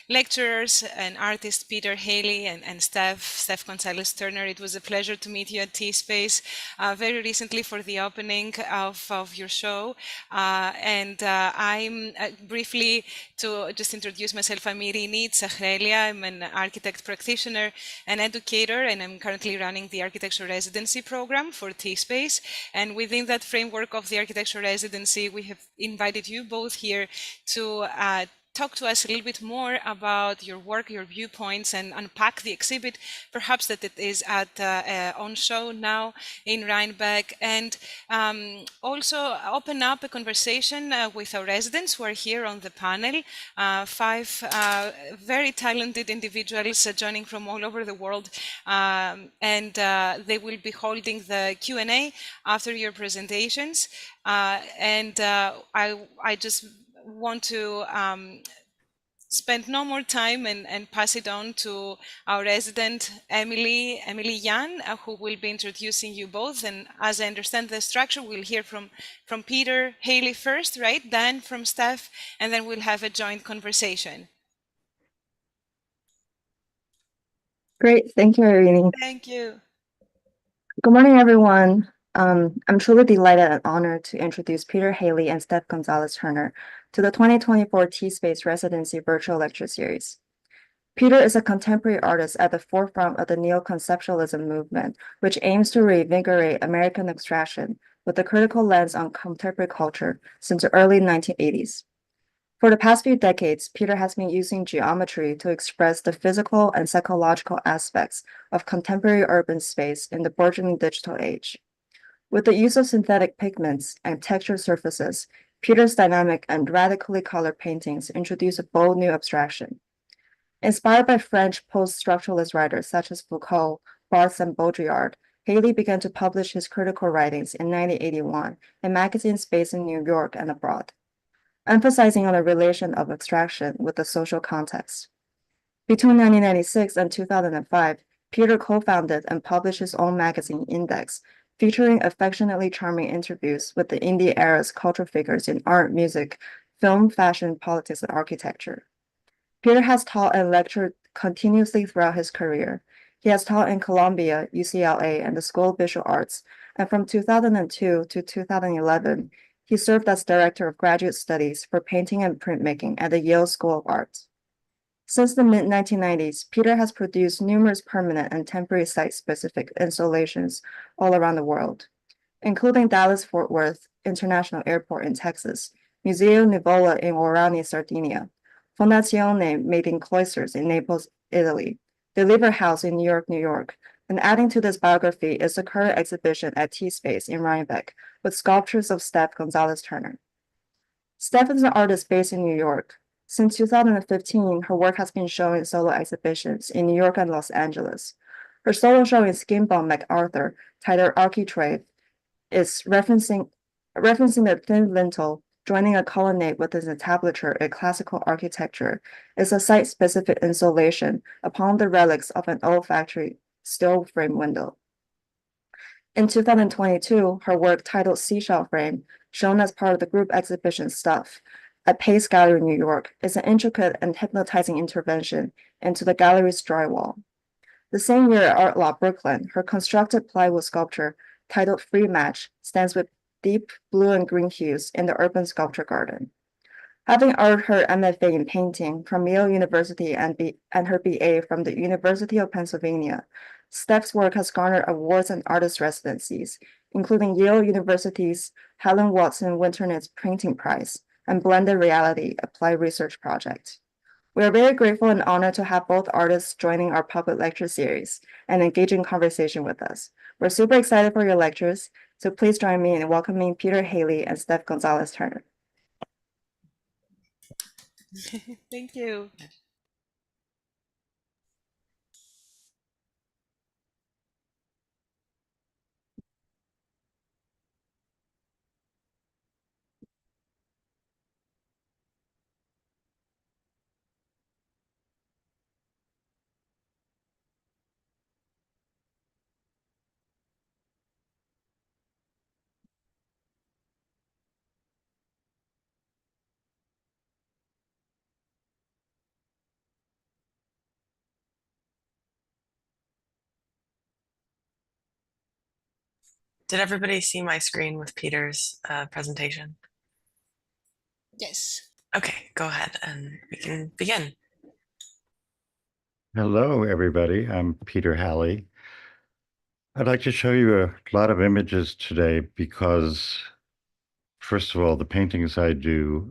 lecturers and artists, Peter, Halley, and Steph Gonzalez-Turner. It was a pleasure to meet you at T-Space very recently for the opening of your show. I'm briefly, to just introduce myself, I'm Irini Tsahrelia. I'm an architect practitioner and educator, and I'm currently running the architecture residency program for T-Space. And within that framework of the architecture residency, we have invited you both here to talk to us a little bit more about your work, your viewpoints, and unpack the exhibit, perhaps that it is at on show now in Rhinebeck, and also open up a conversation with our residents who are here on the panel. Five very talented individuals joining from all over the world, and they will be holding the Q&A after your presentations. I just want to spend no more time and pass it on to our resident Emily Yan, who will be introducing you both. And as I understand the structure, we'll hear from Peter, Halley first, right? Then from Steph, and then we'll have a joint conversation. Great, thank you, Irene. Thank you. Good morning, everyone. I'm truly delighted and honored to introduce Peter Halley and Steph Gonzalez-Turner to the 2024 T-Space Residency Virtual Lecture Series. Peter is a contemporary artist at the forefront of the neo-conceptualism movement, which aims to reinvigorate American abstraction with a critical lens on contemporary culture since the early 1980s. For the past few decades, Peter has been using geometry to express the physical and psychological aspects of contemporary urban space in the burgeoning digital age. With the use of synthetic pigments and textured surfaces, Peter's dynamic and radically colored paintings introduce a bold new abstraction. Inspired by French post-structuralist writers such as Foucault, Barthes, and Baudrillard, Halley began to publish his critical writings in 1981 in magazines based in New York and abroad, emphasizing on the relation of abstraction with the social context. Between 1996 and 2005, Peter co-founded and published his own magazine, Index, featuring affectionately charming interviews with the indie era's cultural figures in art, music, film, fashion, politics, and architecture. Peter has taught and lectured continuously throughout his career. He has taught in Columbia, UCLA, and the School of Visual Arts, and from 2002 to 2011, he served as Director of Graduate Studies for Painting and Printmaking at the Yale School of Art. Since the mid-1990s, Peter has produced numerous permanent and temporary site-specific installations all around the world, including Dallas-Fort Worth International Airport in Texas, Museo Nivola in Orani, Sardinia, Fondazione made in Cloisters in Naples, Italy, the Liver House in New York, New York. And adding to this biography is the current exhibition at T-Space in Rhinebeck with sculptures of Steph Gonzalez-Turner. Steph is an artist based in New York. Since 2015, her work has been shown in solo exhibitions in New York and Los Angeles. Her solo show in Skinbone MacArthur, titled Architrave, is referencing the thin lintel joining a colonnade with its entablature in classical architecture is a site-specific installation upon the relics of an old factory steel frame window. In 2022, her work titled Seashell Frame, shown as part of the group exhibition Stuff at Pace Gallery, New York, is an intricate and hypnotizing intervention into the gallery's drywall. The same year at Art Law Brooklyn, her constructed plywood sculpture titled Free Match stands with deep blue and green hues in the urban sculpture garden. Having earned her MFA in painting from Yale University and her BA from the University of Pennsylvania, Steph's work has garnered awards and artist residencies, including Yale University's Helen Watson Winternitz Painting Prize and Blended Reality Applied Research Project. We are very grateful and honored to have both artists joining our public lecture series and engaging conversation with us. We're super excited for your lectures, so please join me in welcoming Peter Halley and Steph Gonzalez-Turner. Thank you. Did everybody see my screen with Peter's presentation? Yes. Okay, go ahead and we can begin. Hello, everybody. I'm Peter Halley. I'd like to show you a lot of images today because, first of all, the paintings I do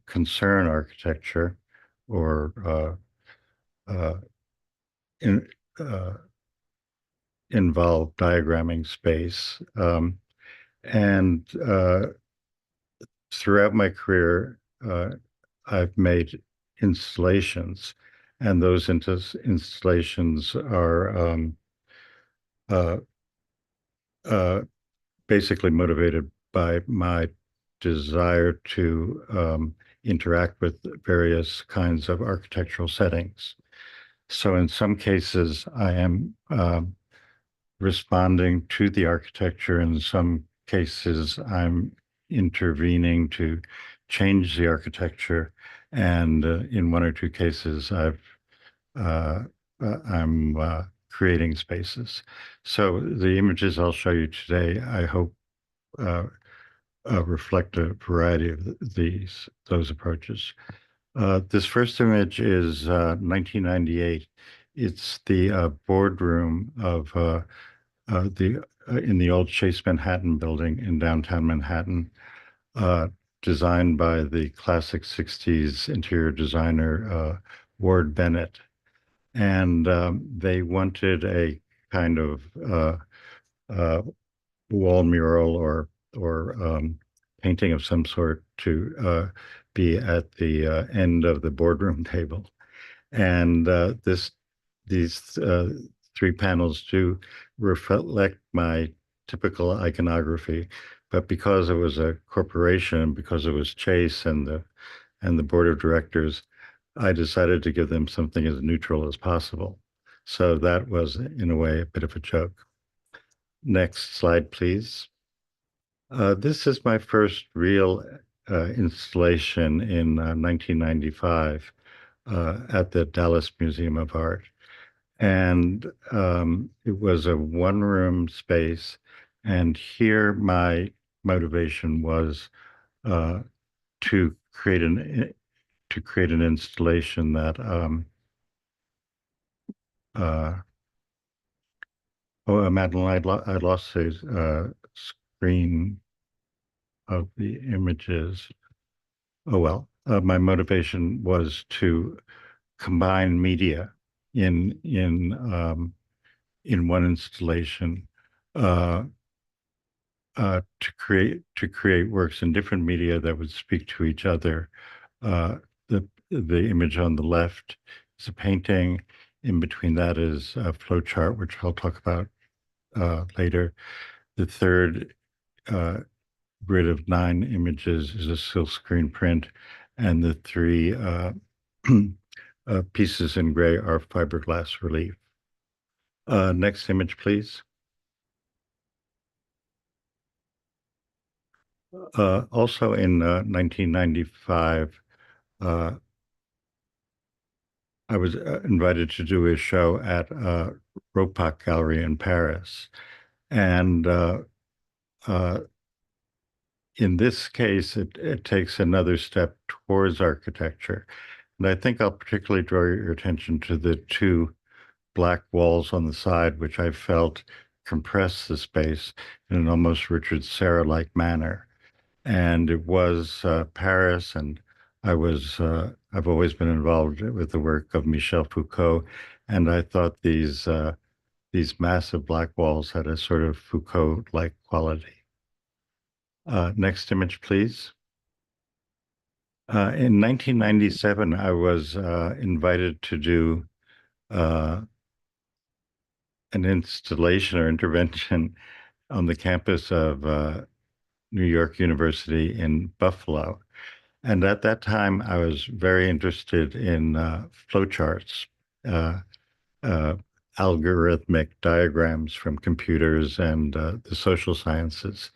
concern architecture or uh, in, uh, involve diagramming space. And throughout my career, I've made installations, and those installations are uh, uh, basically motivated by my desire to interact with various kinds of architectural settings. So in some cases, I am responding to the architecture. In some cases, I'm intervening to change the architecture. And in one or two cases, uh, I'm creating spaces. So the images I'll show you today, I hope uh, reflect a variety of those approaches. This first image is 1998. It's the boardroom of the in the old Chase Manhattan building in downtown Manhattan, uh, designed by the classic 60s interior designer Ward Bennett. And they wanted a kind of uh, wall mural or painting of some sort to be at the end of the boardroom table. And these three panels do reflect my typical iconography, but because it was a corporation, because it was Chase and the board of directors, I decided to give them something as neutral as possible. So that was, in a way, a bit of a joke. Next slide, please. This is my first real installation in 1995 at the Dallas Museum of Art. And it was a one-room space. And here my motivation was uh, to create an installation that Madeline, I lost the screen of the images. Oh well, my motivation was to combine media in in one installation uh, to create works in different media that would speak to each other. The image on the left is a painting. In between that is a flow chart, which I'll talk about later. The third grid of 9 images is a silk screen print, and the three pieces in gray are fiberglass relief. Next image, please. Also in 1995, I was invited to do a show at Ropac Gallery in Paris. And uh, in this case, it takes another step towards architecture. And I think I'll particularly draw your attention to the two black walls on the side, which I felt compress the space in an almost Richard Serra-like manner. And it was Paris, and I've always been involved with the work of Michel Foucault, and I thought these massive black walls had a sort of Foucault-like quality. Next image, please. In 1997, I was invited to do an installation or intervention on the campus of New York University in Buffalo. And at that time, I was very interested in flowcharts, uh, uh, algorithmic diagrams from computers and the social sciences.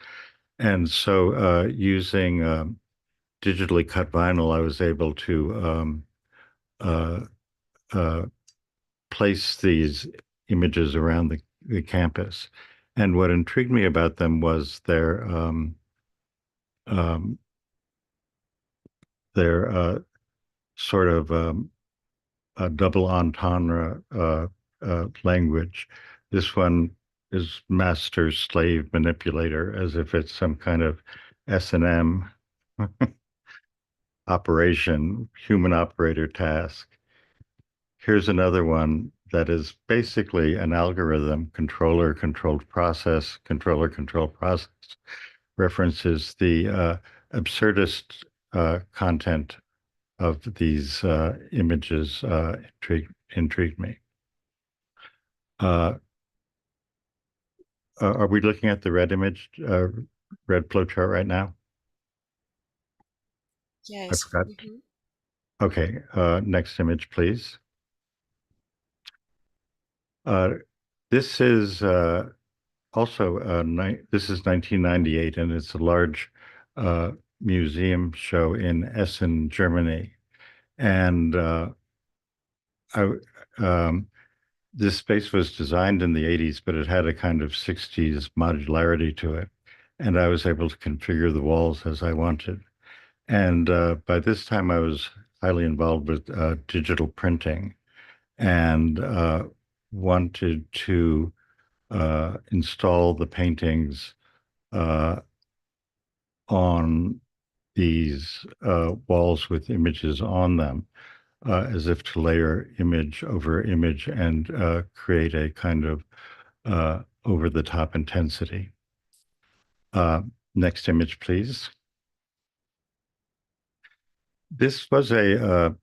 And so using digitally cut vinyl, I was able to uh, uh, place these images around the campus. And what intrigued me about them was um, their sort of a double entendre language. This one is master slave manipulator, as if it's some kind of S&M operation, human operator task. Here's another one that is basically an algorithm, controller controlled process, controller controlled process, references the absurdist content of these images intrigued me. Are we looking at the red image, red flowchart right now? I Yes. forgot. Okay, next image, please. This is also this is 1998, and it's a large museum show in Essen, Germany, and I. This space was designed in the 80s, but it had a kind of 60s modularity to it. And I was able to configure the walls as I wanted. And by this time, I was highly involved with digital printing and wanted to install the paintings on these walls with images on them. As if to layer image over image and create a kind of over-the-top intensity. Next image, please. This was a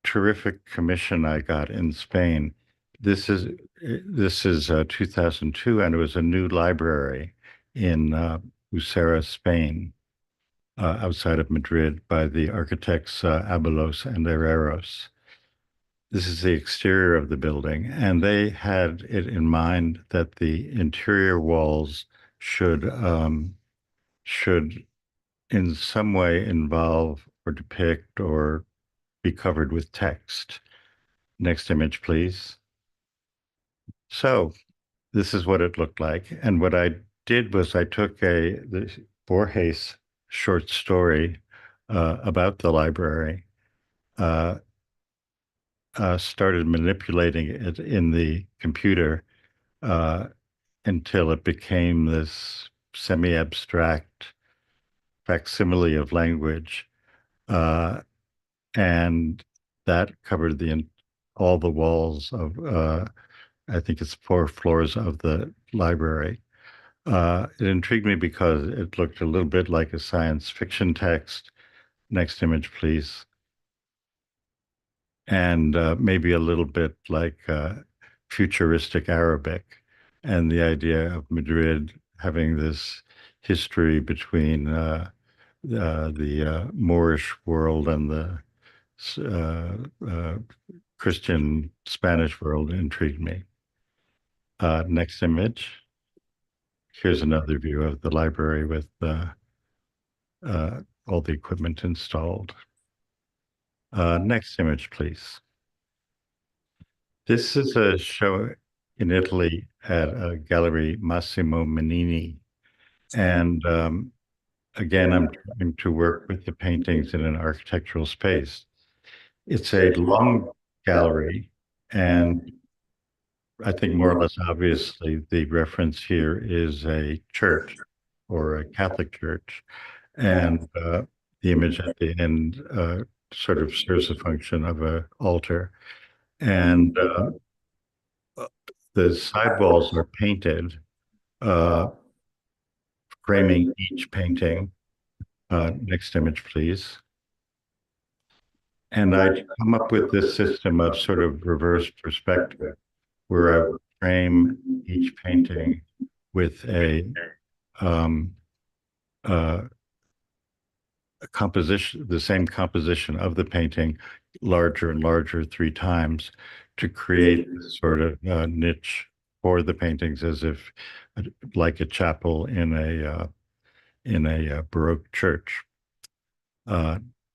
terrific commission I got in Spain. This is 2002, and it was a new library in Usera, Spain, outside of Madrid, by the architects Abalos and Herreros. This is the exterior of the building, and they had it in mind that the interior walls should in some way involve or depict or be covered with text. Next image, please. So this is what it looked like. And what I did was I took the Borges short story about the library, started manipulating it in the computer until it became this semi-abstract facsimile of language. And that covered all the walls of, I think it's 4 floors of the library. It intrigued me because it looked a little bit like a science fiction text. Next image, please. And maybe a little bit like futuristic Arabic, and the idea of Madrid having this history between the Moorish world and the Christian Spanish world intrigued me. Next image. Here's another view of the library with all the equipment installed. Next image, please. This is a show in Italy at a gallery, Massimo Menini. And again, I'm trying to work with the paintings in an architectural space. It's a long gallery, and I think more or less obviously the reference here is a church or a Catholic church. And the image at the end sort of serves the function of an altar. And the sidewalls are painted, framing each painting. Next image, please. And I come up with this system of sort of reverse perspective, where I would frame each painting with a composition, the same composition of the painting, larger and larger 3 times, to create this sort of niche for the paintings, as if like a chapel in a Baroque church.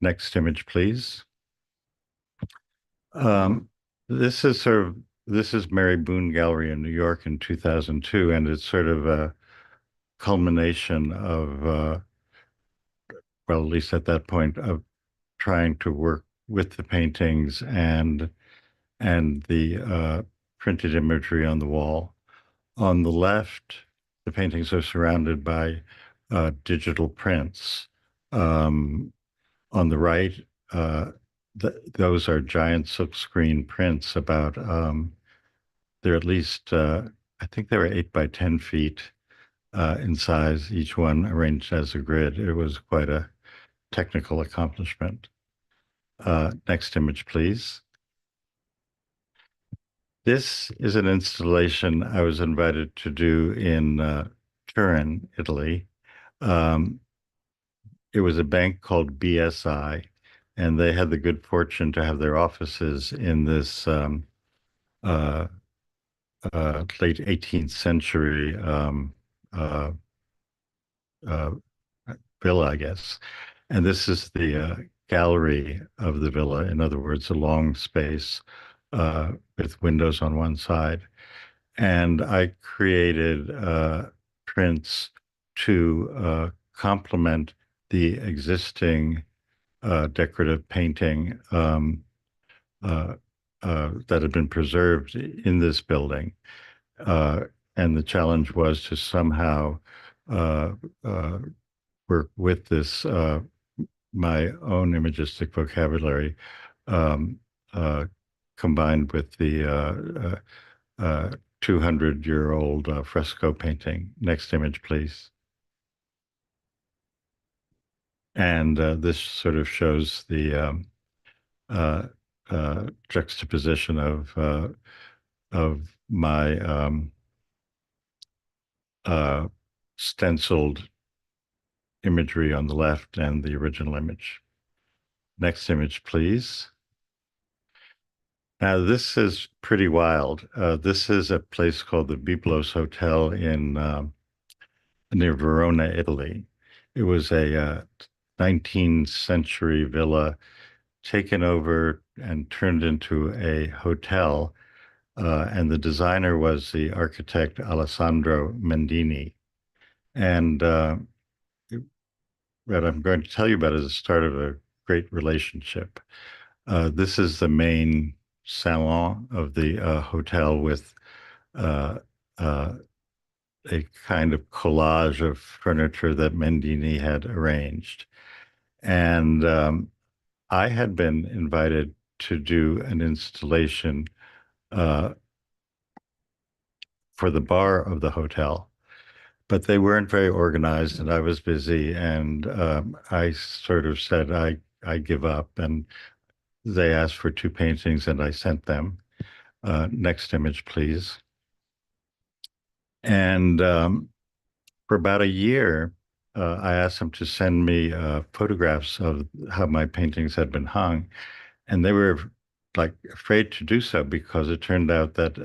Next image, please. This is sort of this is Mary Boone Gallery in New York in 2002, and it's sort of a culmination of, well, at least at that point, of trying to work with the paintings and the printed imagery on the wall. On the left, the paintings are surrounded by digital prints. On the right, those are giant silkscreen prints about, they're at least, I think they were 8 by 10 feet in size, each one arranged as a grid. It was quite a technical accomplishment. Next image, please. This is an installation I was invited to do in Turin, Italy. It was a bank called BSI, and they had the good fortune to have their offices in this late 18th century uh, villa, I guess. And this is the gallery of the villa. In other words, a long space with windows on one side. And I created prints to complement the existing decorative painting that had been preserved in this building. And the challenge was to somehow work with this, my own imagistic vocabulary, combined with the 200-year-old fresco painting. Next image, please. And this sort of shows the juxtaposition of my stenciled imagery on the left and the original image. Next image, please. Now, this is pretty wild. This is a place called the Byblos Hotel in near Verona, Italy. It was a 19th century villa taken over and turned into a hotel. And the designer was the architect Alessandro Mendini. And what I'm going to tell you about is the start of a great relationship. This is the main salon of the hotel with a kind of collage of furniture that Mendini had arranged. And I had been invited to do an installation for the bar of the hotel, but they weren't very organized and I was busy, and I sort of said I give up, and they asked for 2 paintings and I sent them. Next image, please. And for about a year, I asked them to send me photographs of how my paintings had been hung, and they were like afraid to do so because it turned out that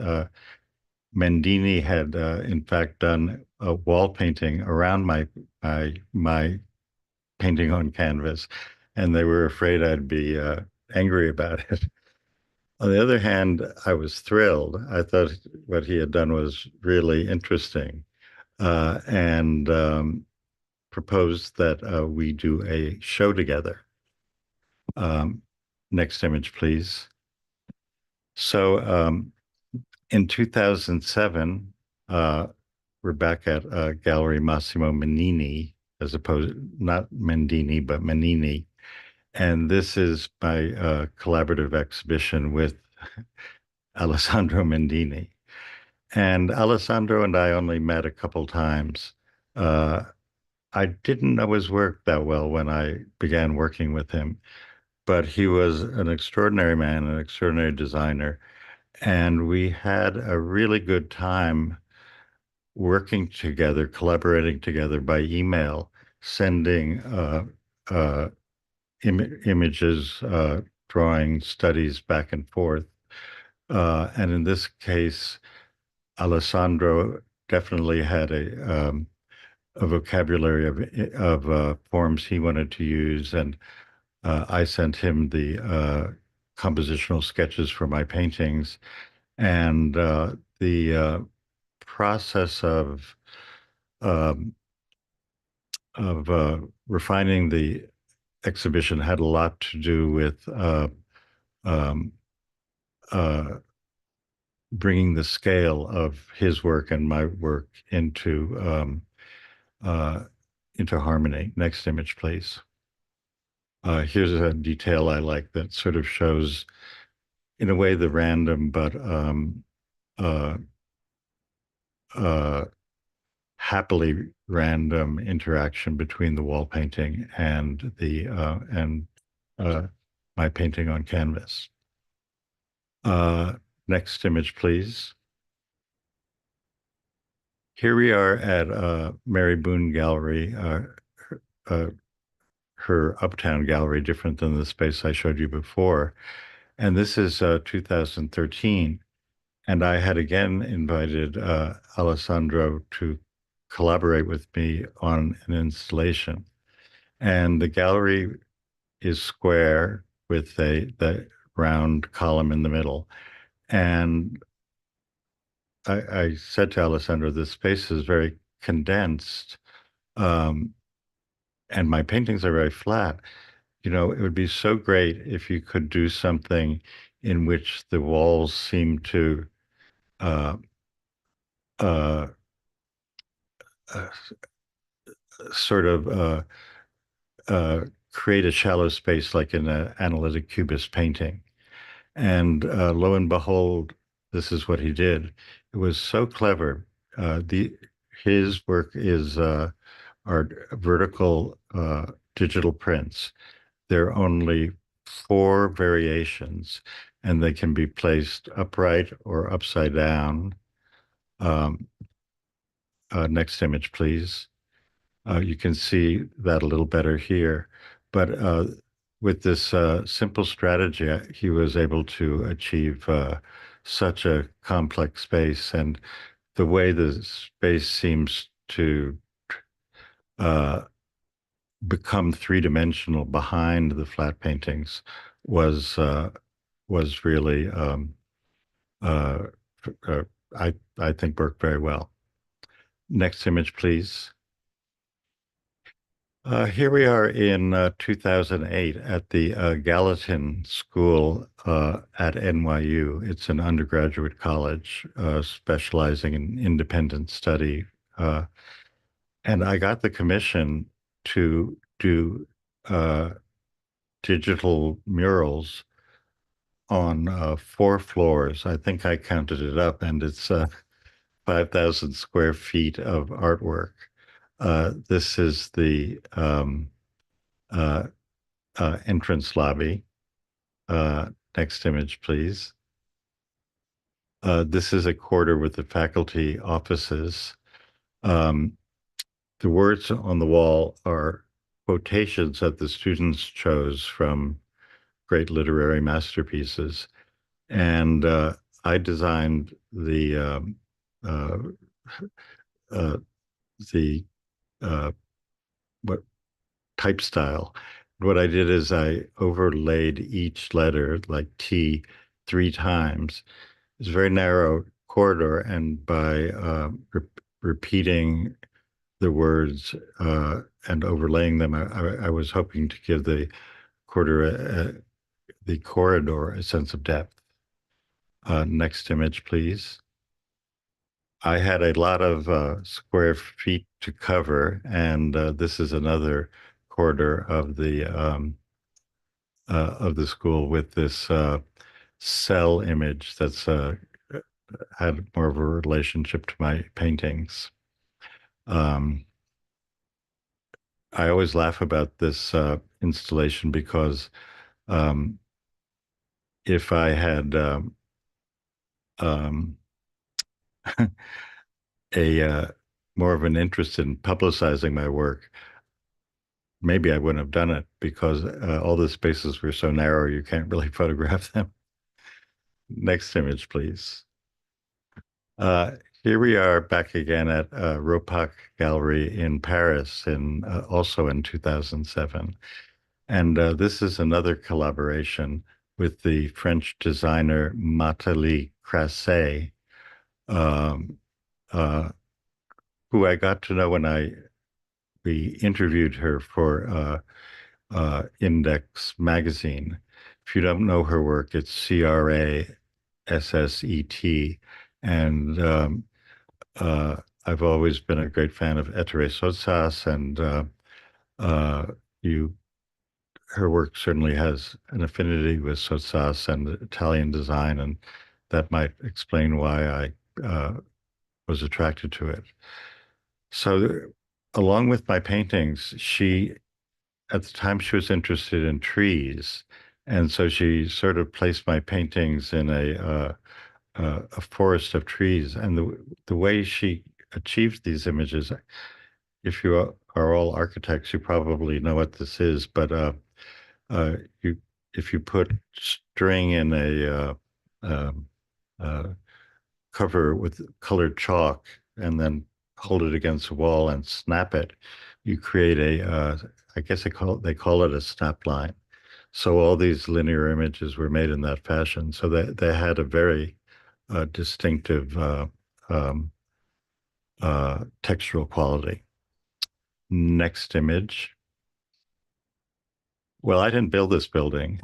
Mendini had in fact done a wall painting around my painting on canvas, and they were afraid I'd be angry about it. On the other hand, I was thrilled. I thought what he had done was really interesting, and proposed that we do a show together. Next image, please. So in 2007, we're back at Gallery Massimo Menini, as opposed, not Mendini, but Menini. And this is my collaborative exhibition with Alessandro Mendini. And Alessandro and I only met a couple times. I didn't know his work that well when I began working with him, but he was an extraordinary man, an extraordinary designer. And we had a really good time working together, collaborating together by email, sending images, drawing studies back and forth. And in this case, Alessandro definitely had a vocabulary of forms he wanted to use, and I sent him the compositional sketches for my paintings. And the process um, of refining the exhibition had a lot to do with um, uh, bringing the scale of his work and my work uh, into harmony. Next image, please. Here's a detail I like that sort of shows, in a way, the random but uh, uh, happily random interaction between the wall painting and my painting on canvas. Next image, please. Here we are at Mary Boone Gallery, her Uptown Gallery, different than the space I showed you before. And this is 2013. And I had again invited Alessandro to collaborate with me on an installation. And the gallery is square with the round column in the middle. And I said to Alessandro, this space is very condensed, and my paintings are very flat. You know, it would be so great if you could do something in which the walls seem to uh, uh, uh, sort of create a shallow space like in an analytic cubist painting. And lo and behold, this is what he did. It was so clever. His work is are vertical digital prints. There are only 4 variations, and they can be placed upright or upside down. Um, next image, please. You can see that a little better here. But with this simple strategy, he was able to achieve such a complex space. And the way the space seems to uh, become three-dimensional behind the flat paintings was really uh, uh, I think worked very well. Next image, please. Here we are in 2008 at the Gallatin School at NYU. It's an undergraduate college specializing in independent study. And I got the commission to do digital murals on 4 floors. I think I counted it up, and it's 5,000 square feet of artwork. This is the entrance lobby. Next image, please. This is a corridor with the faculty offices. The words on the wall are quotations that the students chose from great literary masterpieces. And I designed uh, the what type style. What I did is I overlaid each letter, like T, 3 times. It's a very narrow corridor, and by repeating the words and overlaying them, I was hoping to give the corridor a sense of depth. Next image, please. I had a lot of square feet to cover, and this is another corridor of the school with this cell image that's had more of a relationship to my paintings. I always laugh about this installation because if I had a more of an interest in publicizing my work, maybe I wouldn't have done it because all the spaces were so narrow, you can't really photograph them. Next image, please. Here we are back again at Ropac Gallery in Paris, also in 2007. And this is another collaboration with the French designer Nathalie Crasset, um, uh, who I got to know when we interviewed her for Index magazine. If you don't know her work, it's Crasset, and uh, I've always been a great fan of Ettore Sottsass, and uh, you her work certainly has an affinity with Sottsass and Italian design, and that might explain why I was attracted to it. So, along with my paintings, at the time, she was interested in trees, and so she sort of placed my paintings in a forest of trees. And the way she achieved these images, if you are all architects, you probably know what this is, but you if you put string in a um, uh, cover with colored chalk and then hold it against a wall and snap it, you create I guess they call it a snap line. So all these linear images were made in that fashion. So they had a very distinctive um, textural quality. Next image. Well, I didn't build this building.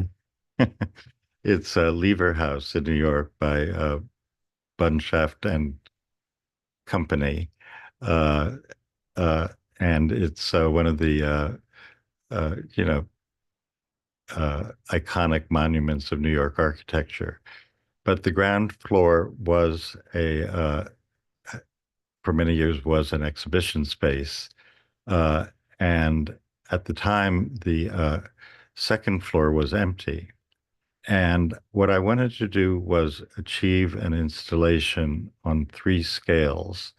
It's Lever House in New York by Bunshaft and Company. Uh, uh, and it's one of the you know iconic monuments of New York architecture. But the ground floor was for many years was an exhibition space, uh, and at the time the second floor was empty. And what I wanted to do was achieve an installation on three scales.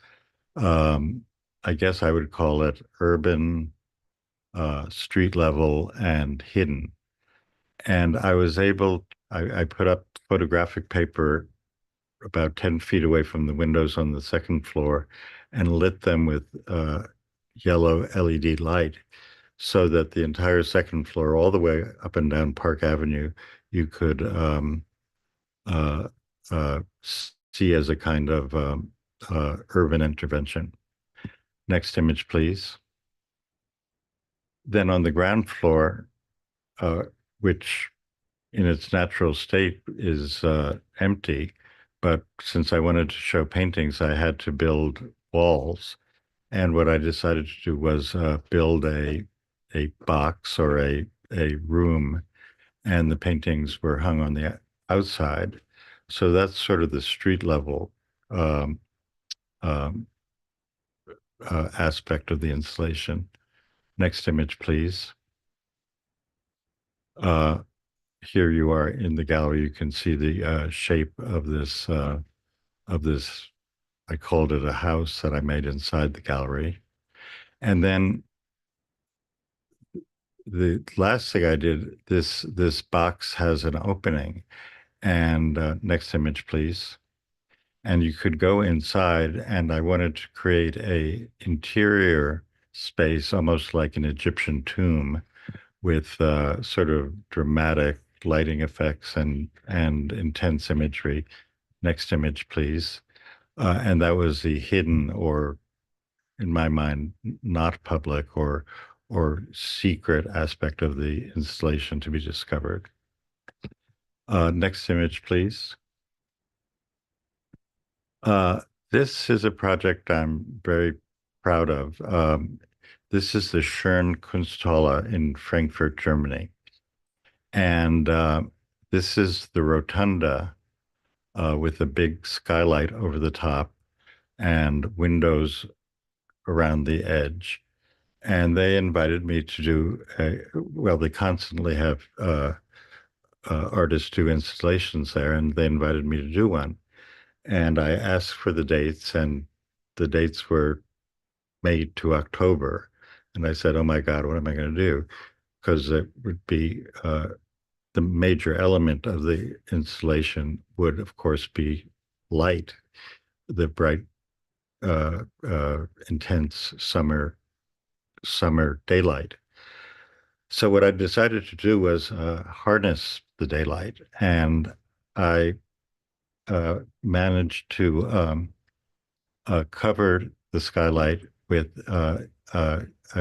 Um, I guess I would call it urban, street level, and hidden. And I put up photographic paper about 10 feet away from the windows on the second floor and lit them with yellow LED light so that the entire second floor, all the way up and down Park Avenue, you could uh, see as a kind of urban intervention. Next image, please. Then on the ground floor, which in its natural state is empty, but since I wanted to show paintings, I had to build walls. And what I decided to do was build a box or a room, and the paintings were hung on the outside. So that's sort of the street level um, um, aspect of the installation. Next image, please. Here you are in the gallery. You can see the shape of this. I called it a house that I made inside the gallery. And then the last thing I did, this box has an opening. And next image, please. And you could go inside, and I wanted to create a interior space, almost like an Egyptian tomb, with sort of dramatic lighting effects and intense imagery. Next image, please. And that was the hidden, or in my mind, not public or secret aspect of the installation to be discovered. Next image, please. This is a project I'm very proud of. This is the Schön Kunsthalle in Frankfurt, Germany. And this is the rotunda with a big skylight over the top and windows around the edge. And they invited me to well, they constantly have artists do installations there, and they invited me to do one. And I asked for the dates, and the dates were May to October. And I said, oh my God, what am I going to do? Because it would be the major element of the installation would, of course, be light, the bright, intense summer daylight. So what I decided to do was harness the daylight, and I managed to cover the skylight with a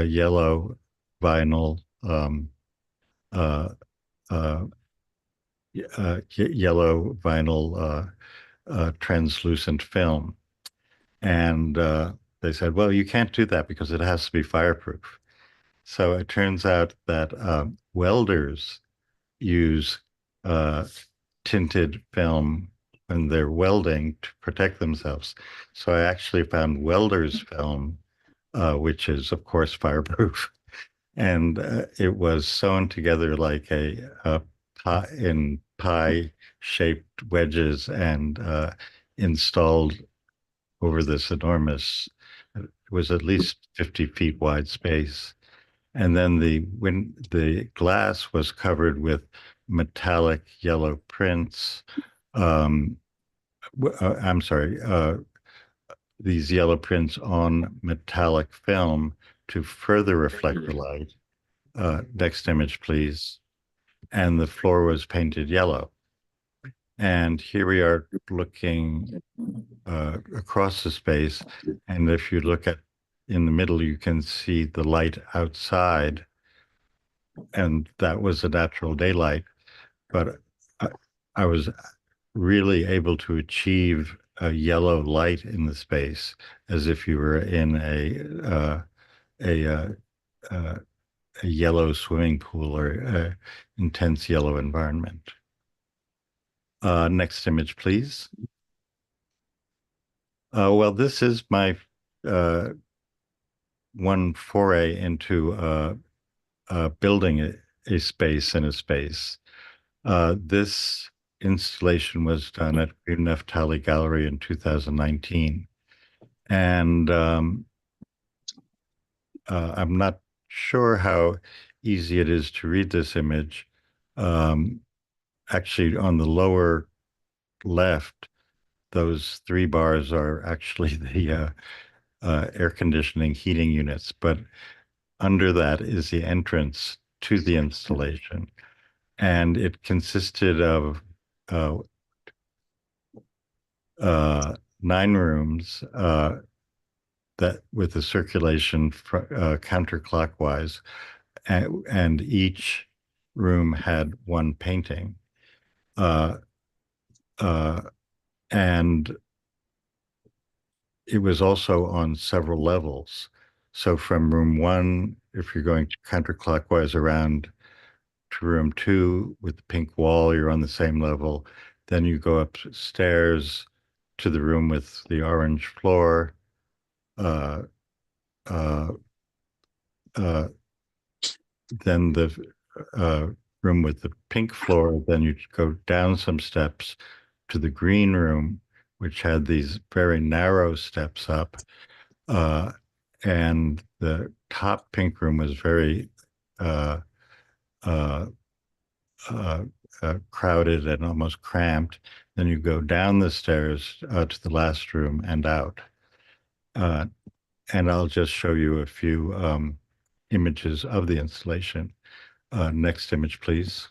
yellow vinyl uh, yellow vinyl translucent film. And they said, well, you can't do that because it has to be fireproof. So it turns out that welders use tinted film when they're welding to protect themselves. So I actually found welders film, which is, of course, fireproof. And it was sewn together like a pie, in pie-shaped wedges and installed over this enormous, it was at least 50 feet wide space. And then when the glass was covered with metallic yellow prints, um, I'm sorry, these yellow prints on metallic film to further reflect the light. Next image, please. And the floor was painted yellow. And here we are looking across the space. And if you look at in the middle, you can see the light outside. And that was a natural daylight. But I was really able to achieve a yellow light in the space as if you were in a yellow swimming pool or intense yellow environment. Next image, please. Well, this is my one foray into building a space in a space. This installation was done at Green Neftali Gallery in 2019. And I'm not sure how easy it is to read this image. Actually, on the lower left, those 3 bars are actually the air conditioning heating units, but under that is the entrance to the installation. And it consisted of 9 rooms that with a circulation counterclockwise, and each room had 1 painting. And it was also on several levels. So from room 1, if you're going counterclockwise around to room 2 with the pink wall, you're on the same level. Then you go upstairs to the room with the orange floor. Then the room with the pink floor. Then you go down some steps to the green room, which had these very narrow steps up. And the top pink room was very crowded and almost cramped. Then you go down the stairs to the last room and out. And I'll just show you a few images of the installation. Next image, please.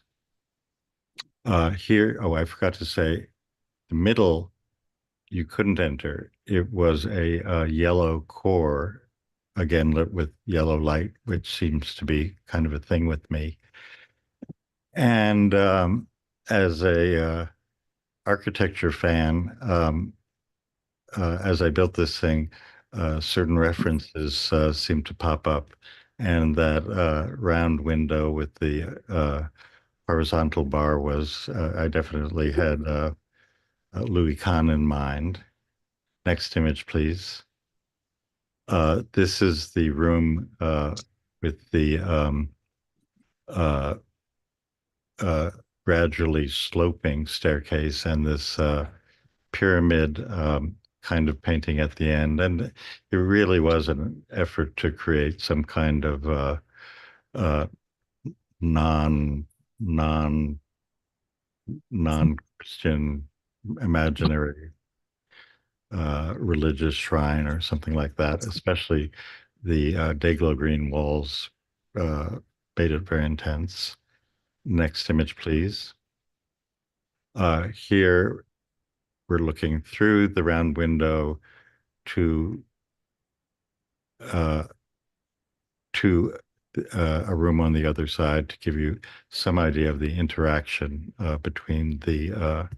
Here, oh, I forgot to say, the middle, you couldn't enter. It was a yellow core, again, lit with yellow light, which seems to be kind of a thing with me. And as a architecture fan, as I built this thing, certain references seemed to pop up. And that round window with the horizontal bar was, I definitely had Louis Kahn in mind. Next image, please. This is the room with the gradually sloping staircase and this pyramid kind of painting at the end. And it really was an effort to create some kind of non-Christian imaginary religious shrine or something like that, especially the Dayglow green walls made it very intense. Next image, please. Here, we're looking through the round window to a room on the other side to give you some idea of the interaction between the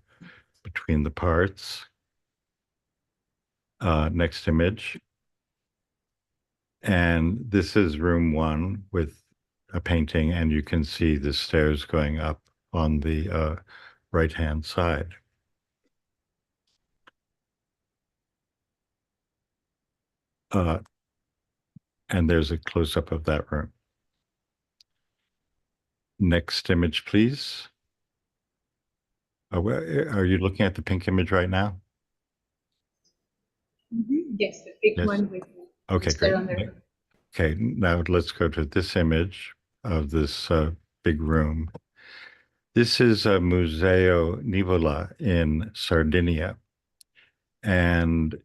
parts. Next image. And this is room 1 with a painting, and you can see the stairs going up on the right-hand side. And there's a close-up of that room. Next image, please. Are you looking at the pink image right now? Yes, the big Yes. one with Okay, stair great. on the roof. Okay, now let's go to this image of this big room. This is a Museo Nivola in Sardinia, and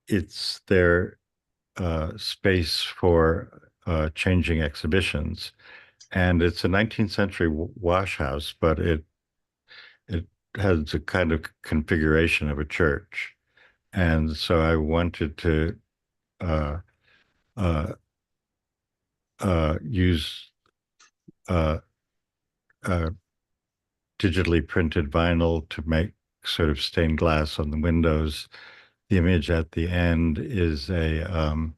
it's their space for changing exhibitions. And it's a 19th century wash house, but it has a kind of configuration of a church. And so I wanted to use digitally printed vinyl to make sort of stained glass on the windows. The image at the end is a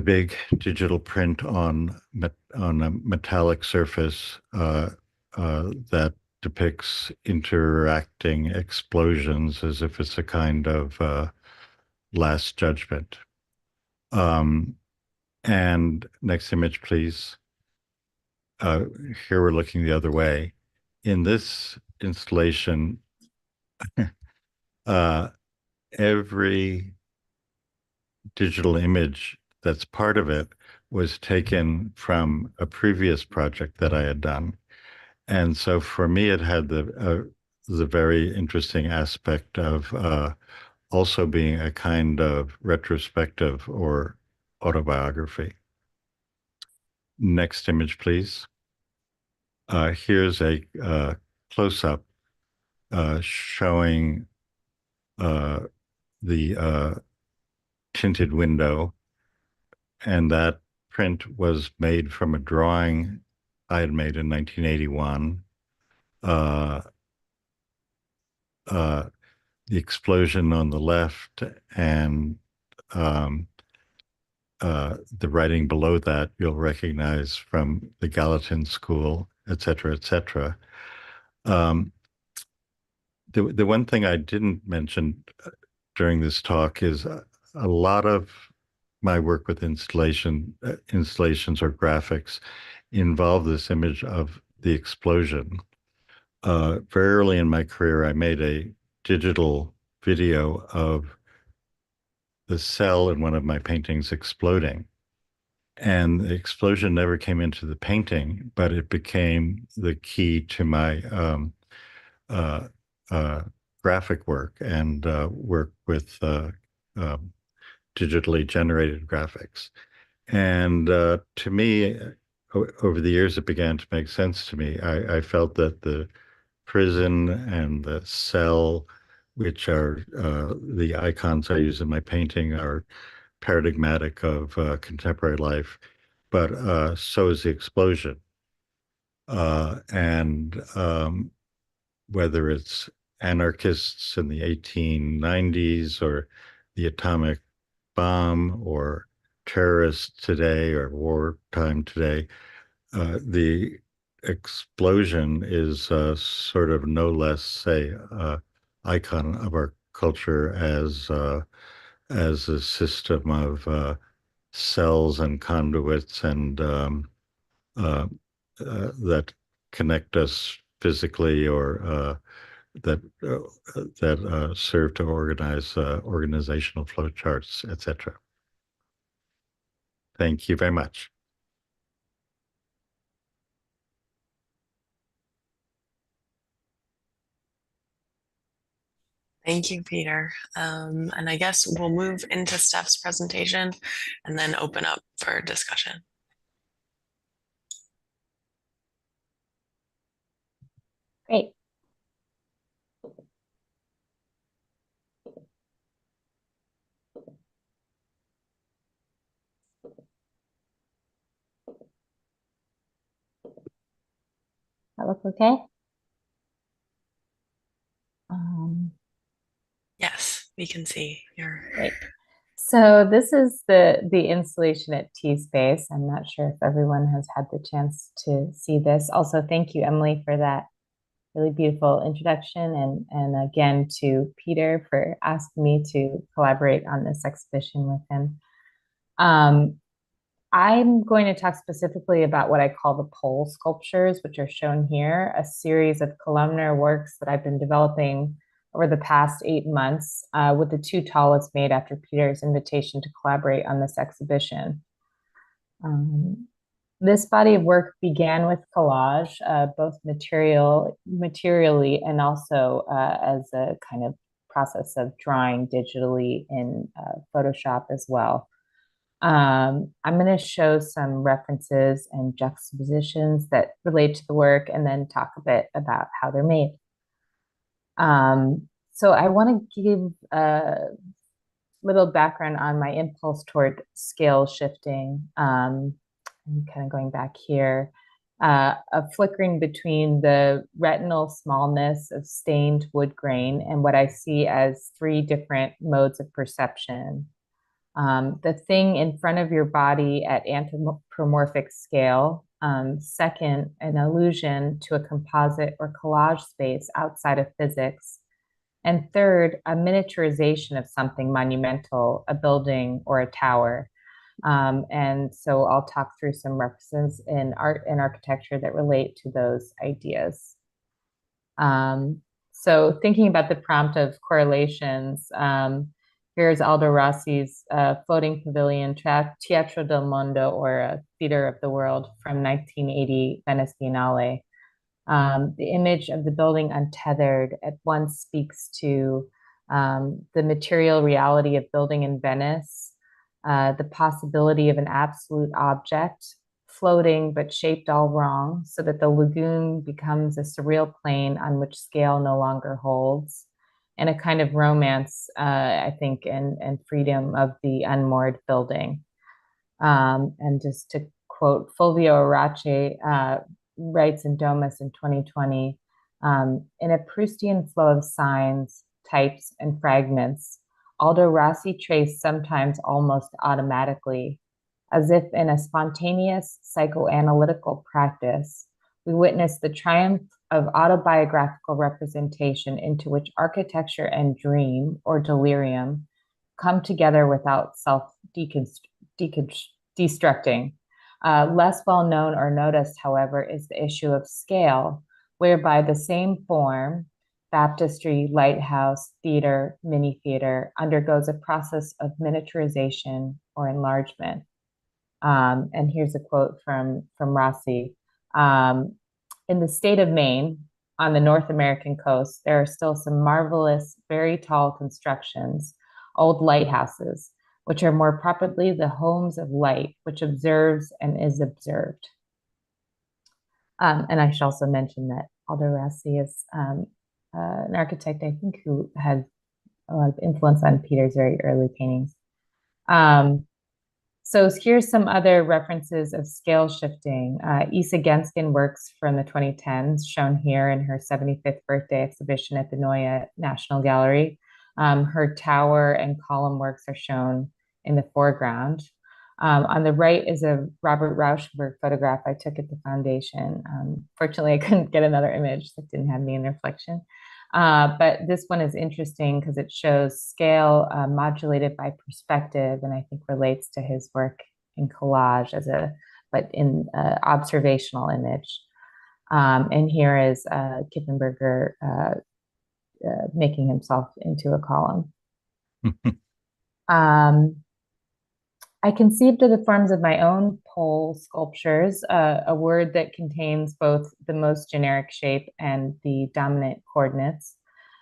big digital print on a metallic surface that depicts interacting explosions as if it's a kind of last judgment. And next image, please. Here we're looking the other way. In this installation, every digital image that's part of it was taken from a previous project that I had done. And so for me, it had the very interesting aspect of also being a kind of retrospective or autobiography. Next image, please. Here's a close-up showing the tinted window, and that print was made from a drawing I had made in 1981. The explosion on the left and the writing below that you'll recognize from the Gallatin School, et cetera, et cetera. The one thing I didn't mention during this talk is a lot of my work with installations or graphics involve this image of the explosion. Very early in my career, I made a digital video of the cell in one of my paintings exploding. And the explosion never came into the painting, but it became the key to my graphic work and work with digitally generated graphics. And to me, over the years, it began to make sense to me. I felt that the prison and the cell, which are the icons I use in my painting, are paradigmatic of contemporary life, but so is the explosion. And whether it's anarchists in the 1890s or the atomic bomb or terrorists today or wartime today, the explosion is sort of no less, say, icon of our culture as a system of cells and conduits and that connect us physically or that serve to organize organizational flowcharts, etc. Thank you very much. Thank you, Peter. And I guess we'll move into Steph's presentation and then open up for discussion. Great. look okay? Yes, we can see your. Great. So this is the installation at T-Space. I'm not sure if everyone has had the chance to see this. Also, thank you, Emily, for that really beautiful introduction, and again to Peter for asking me to collaborate on this exhibition with him. I'm going to talk specifically about what I call the pole sculptures, which are shown here, a series of columnar works that I've been developing over the past 8 months, with the two tallest made after Peter's invitation to collaborate on this exhibition. This body of work began with collage, both materially and also as a kind of process of drawing digitally in Photoshop as well. I'm going to show some references and juxtapositions that relate to the work and then talk a bit about how they're made. So I want to give a little background on my impulse toward scale shifting. I'm kind of going back here, a flickering between the retinal smallness of stained wood grain and what I see as 3 different modes of perception. The thing in front of your body at anthropomorphic scale. Second, an allusion to a composite or collage space outside of physics. And third, a miniaturization of something monumental, a building or a tower. And so I'll talk through some references in art and architecture that relate to those ideas. So thinking about the prompt of correlations, here's Aldo Rossi's Floating Pavilion, Teatro del Mondo, or Theater of the World from 1980 Venice Biennale. The image of the building untethered at once speaks to the material reality of building in Venice, the possibility of an absolute object floating but shaped all wrong, so that the lagoon becomes a surreal plane on which scale no longer holds, and a kind of romance, I think, and freedom of the unmoored building. And just to quote Fulvio Arace, writes in Domus in 2020, in a Proustian flow of signs, types, and fragments, Aldo Rossi traced sometimes almost automatically, as if in a spontaneous psychoanalytical practice, we witness the triumph of autobiographical representation into which architecture and dream, or delirium, come together without self-destructing. Less well known or noticed, however, is the issue of scale, whereby the same form, baptistry, lighthouse, theater, mini theater, undergoes a process of miniaturization or enlargement. And here's a quote from Rossi. In the state of Maine, on the North American coast, there are still some marvelous, very tall constructions, old lighthouses, which are more properly the homes of light, which observes and is observed. And I should also mention that Aldo Rossi is an architect, I think, who had a lot of influence on Peter's very early paintings. So here's some other references of scale shifting. Isa Genskin works from the 2010s, shown here in her 75th birthday exhibition at the Neue National Gallery. Her tower and column works are shown in the foreground. On the right is a Robert Rauschenberg photograph I took at the foundation. Fortunately, I couldn't get another image that didn't have me in reflection. But this one is interesting because it shows scale modulated by perspective, and I think relates to his work in collage but in observational image. And here is Kippenberger making himself into a column. I conceived of the forms of my own pole sculptures, a word that contains both the most generic shape and the dominant coordinates,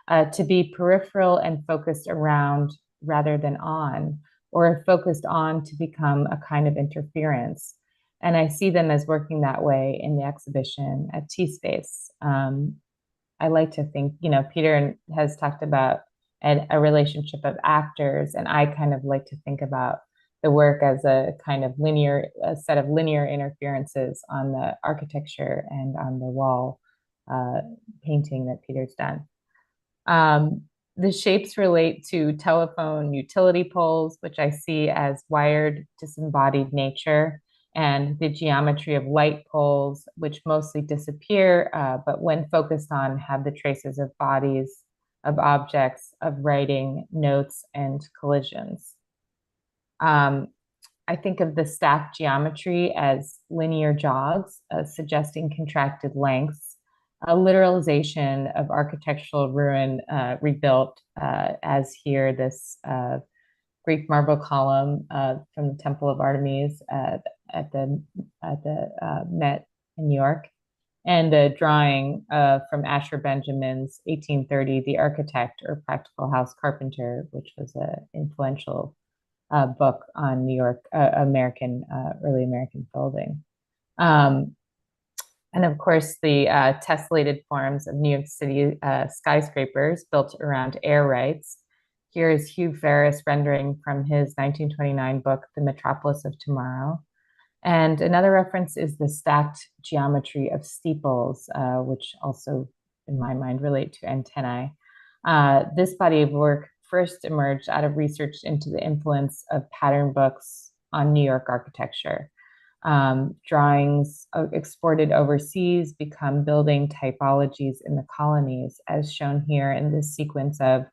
to be peripheral and focused around rather than on, or focused on to become a kind of interference. And I see them as working that way in the exhibition at T-Space. I like to think, Peter has talked about a relationship of actors, and I kind of like to think about the work as a kind of set of linear interferences on the architecture and on the wall painting that Peter's done. The shapes relate to telephone utility poles, which I see as wired, disembodied nature, and the geometry of light poles, which mostly disappear, but when focused on, have the traces of bodies, of objects, of writing, notes, and collisions. I think of the stacked geometry as linear jogs, suggesting contracted lengths, a literalization of architectural ruin rebuilt, as here this Greek marble column from the Temple of Artemis at the Met in New York, and a drawing from Asher Benjamin's 1830, The Architect or Practical House Carpenter, which was an influential book on New York, early American building. And of course, the tessellated forms of New York City skyscrapers built around air rights. Here is Hugh Ferris rendering from his 1929 book, The Metropolis of Tomorrow. And another reference is the stacked geometry of steeples, which also, in my mind, relate to antennae. This body of work first emerged out of research into the influence of pattern books on New York architecture. Drawings exported overseas become building typologies in the colonies, as shown here in this sequence of,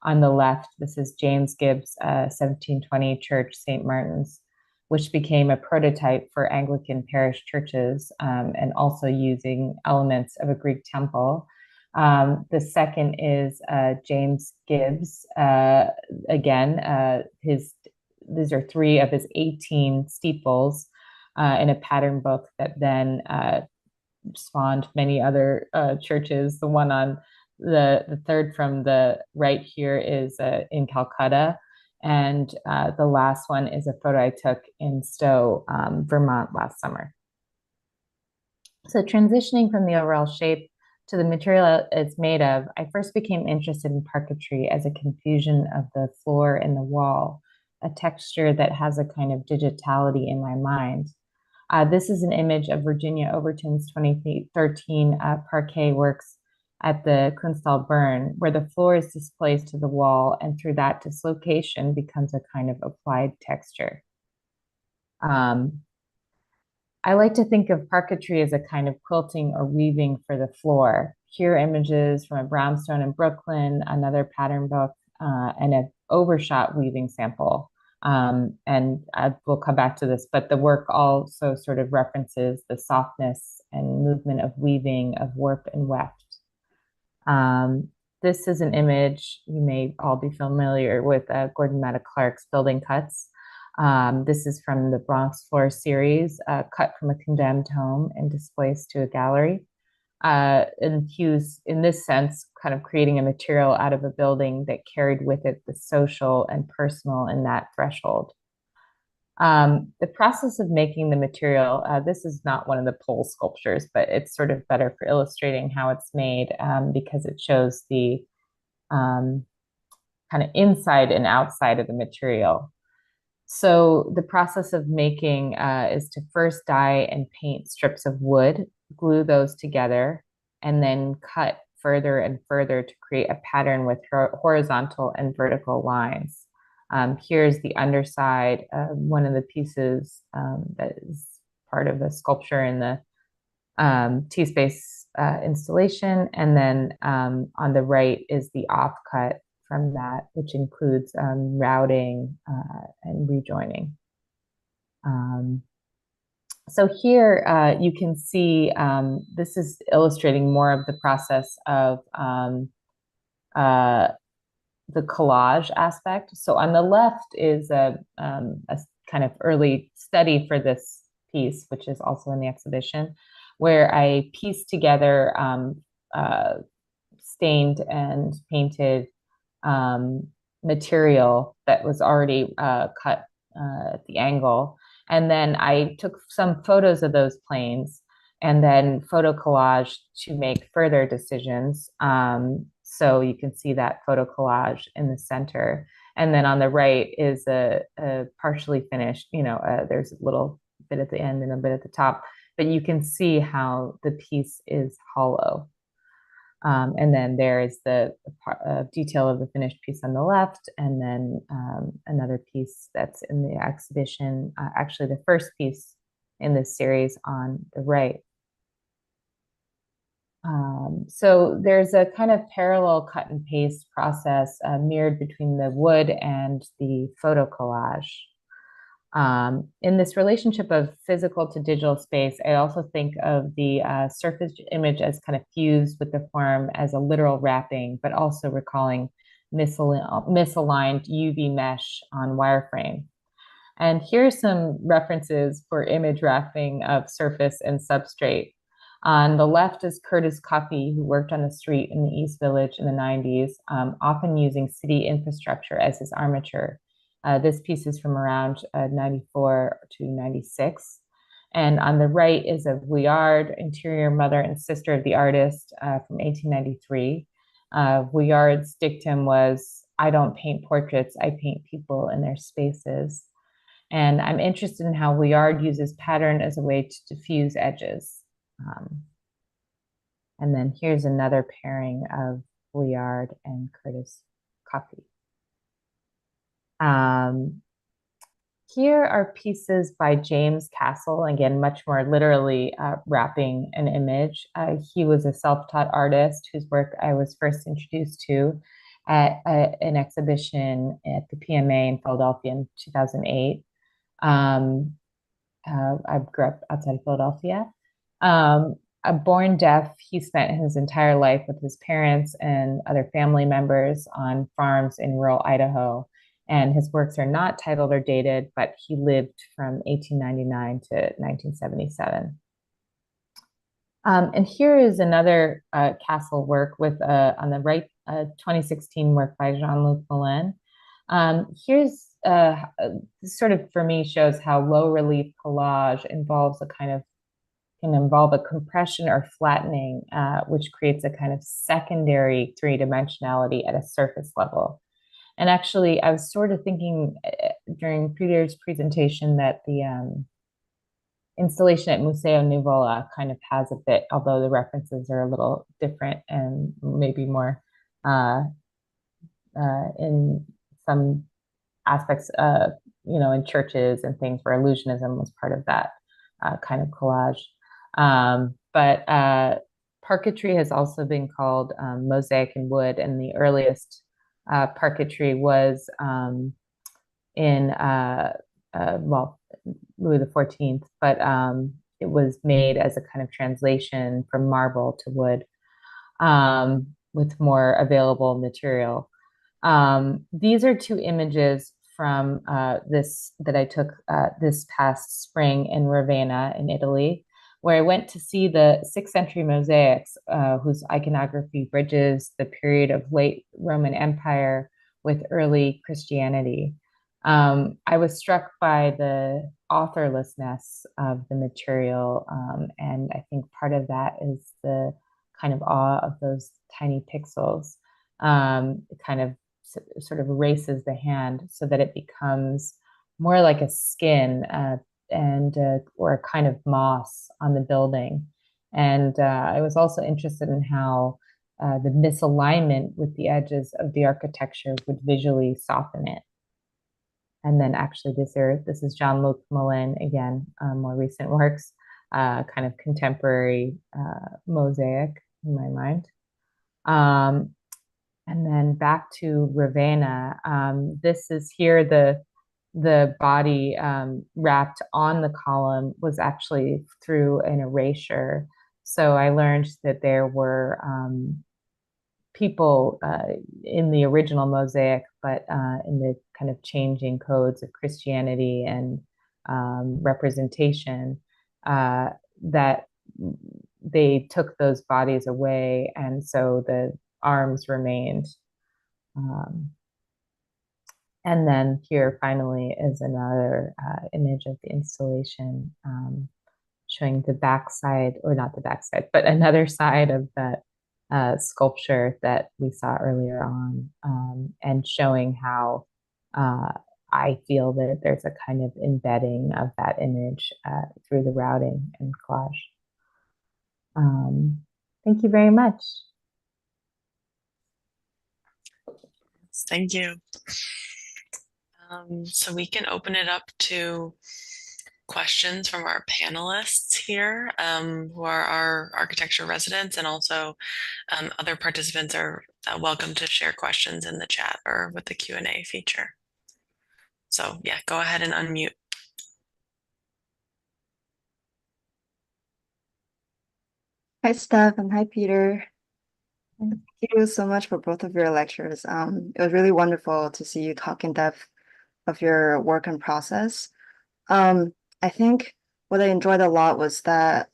on the left, this is James Gibbs' 1720 church, St. Martin's, which became a prototype for Anglican parish churches, and also using elements of a Greek temple. The second is James Gibbs. Again, these are 3 of his 18 steeples in a pattern book that then spawned many other churches. The one on the third from the right here is in Calcutta. And the last one is a photo I took in Stowe, Vermont last summer. So transitioning from the overall shape to the material it's made of, I first became interested in parquetry as a confusion of the floor and the wall, a texture that has a kind of digitality in my mind. This is an image of Virginia Overton's 2013 parquet works at the Kunsthal Bern, where the floor is displaced to the wall, and through that dislocation becomes a kind of applied texture. I like to think of parquetry as a kind of quilting or weaving for the floor. Here images from a brownstone in Brooklyn, another pattern book, and an overshot weaving sample. And we'll come back to this, but the work also sort of references the softness and movement of weaving, of warp and weft. This is an image you may all be familiar with, Gordon Matta Clark's Building Cuts. This is from the Bronx Floor series, cut from a condemned home and displaced to a gallery. And Hughes, in this sense, kind of creating a material out of a building that carried with it the social and personal in that threshold. The process of making the material, this is not one of the pole sculptures, but it's sort of better for illustrating how it's made, because it shows the kind of inside and outside of the material. So the process of making is to first dye and paint strips of wood, glue those together, and then cut further and further to create a pattern with horizontal and vertical lines. Here's the underside of one of the pieces that is part of the sculpture in the T-Space installation. And then on the right is the offcut from that, which includes routing and rejoining. So here you can see this is illustrating more of the process of the collage aspect. So on the left is a kind of early study for this piece, which is also in the exhibition, where I pieced together stained and painted material that was already cut at the angle. And then I took some photos of those planes and then photo collage to make further decisions. So you can see that photo collage in the center. And then on the right is a partially finished, there's a little bit at the end and a bit at the top, but you can see how the piece is hollow. And then there is the detail of the finished piece on the left, and then another piece that's in the exhibition, actually the first piece in this series on the right. So there's a kind of parallel cut and paste process mirrored between the wood and the photo collage. In this relationship of physical to digital space, I also think of the surface image as kind of fused with the form as a literal wrapping, but also recalling misaligned UV mesh on wireframe. And here are some references for image wrapping of surface and substrate. On the left is Curtis Cuffey, who worked on the street in the East Village in the 90s, often using city infrastructure as his armature. This piece is from around 94 to 96. And on the right is a Vuillard, interior mother and sister of the artist, from 1893. Vuillard's dictum was, "I don't paint portraits, I paint people in their spaces." And I'm interested in how Vuillard uses pattern as a way to diffuse edges. And then here's another pairing of Vuillard and Curtis Cuffey. Here are pieces by James Castle, again, much more literally wrapping an image. He was a self-taught artist whose work I was first introduced to at an exhibition at the PMA in Philadelphia in 2008. I grew up outside of Philadelphia. Born deaf, he spent his entire life with his parents and other family members on farms in rural Idaho. And his works are not titled or dated, but he lived from 1899 to 1977. And here is another Castle work with, on the right, 2016 work by Jean-Luc Moulin. Here's sort of, for me, shows how low relief collage involves a kind of, can involve a compression or flattening, which creates a kind of secondary three-dimensionality at a surface level. And actually, I was sort of thinking during Peter's presentation that the installation at Museo Nuvola kind of has a bit, although the references are a little different and maybe more in some aspects, in churches and things where illusionism was part of that kind of collage. But parquetry has also been called mosaic in wood, and the earliest parquetry was in Louis XIV, but it was made as a kind of translation from marble to wood with more available material. These are two images from this that I took this past spring in Ravenna in Italy, where I went to see the 6th century mosaics whose iconography bridges the period of late Roman Empire with early Christianity. I was struck by the authorlessness of the material, and I think part of that is the kind of awe of those tiny pixels. It kind of sort of erases the hand so that it becomes more like a skin or a kind of moss on the building. And I was also interested in how the misalignment with the edges of the architecture would visually soften it. And then actually this is Jean-Luc Moulin, again, more recent works, kind of contemporary mosaic in my mind. And then back to Ravenna, this is here, the body wrapped on the column was actually through an erasure. So I learned that there were people in the original mosaic, but in the kind of changing codes of Christianity and representation, that they took those bodies away, and so the arms remained. And then here finally is another image of the installation showing the backside, or not the backside, but another side of that sculpture that we saw earlier on, and showing how I feel that there's a kind of embedding of that image through the routing and collage. Thank you very much. Thank you. So we can open it up to questions from our panelists here, who are our architecture residents, and also other participants are welcome to share questions in the chat or with the Q&A feature. So yeah, go ahead and unmute. Hi, Steph, and hi, Peter. Thank you so much for both of your lectures. It was really wonderful to see you talk in depth of your work and process. I think what I enjoyed a lot was that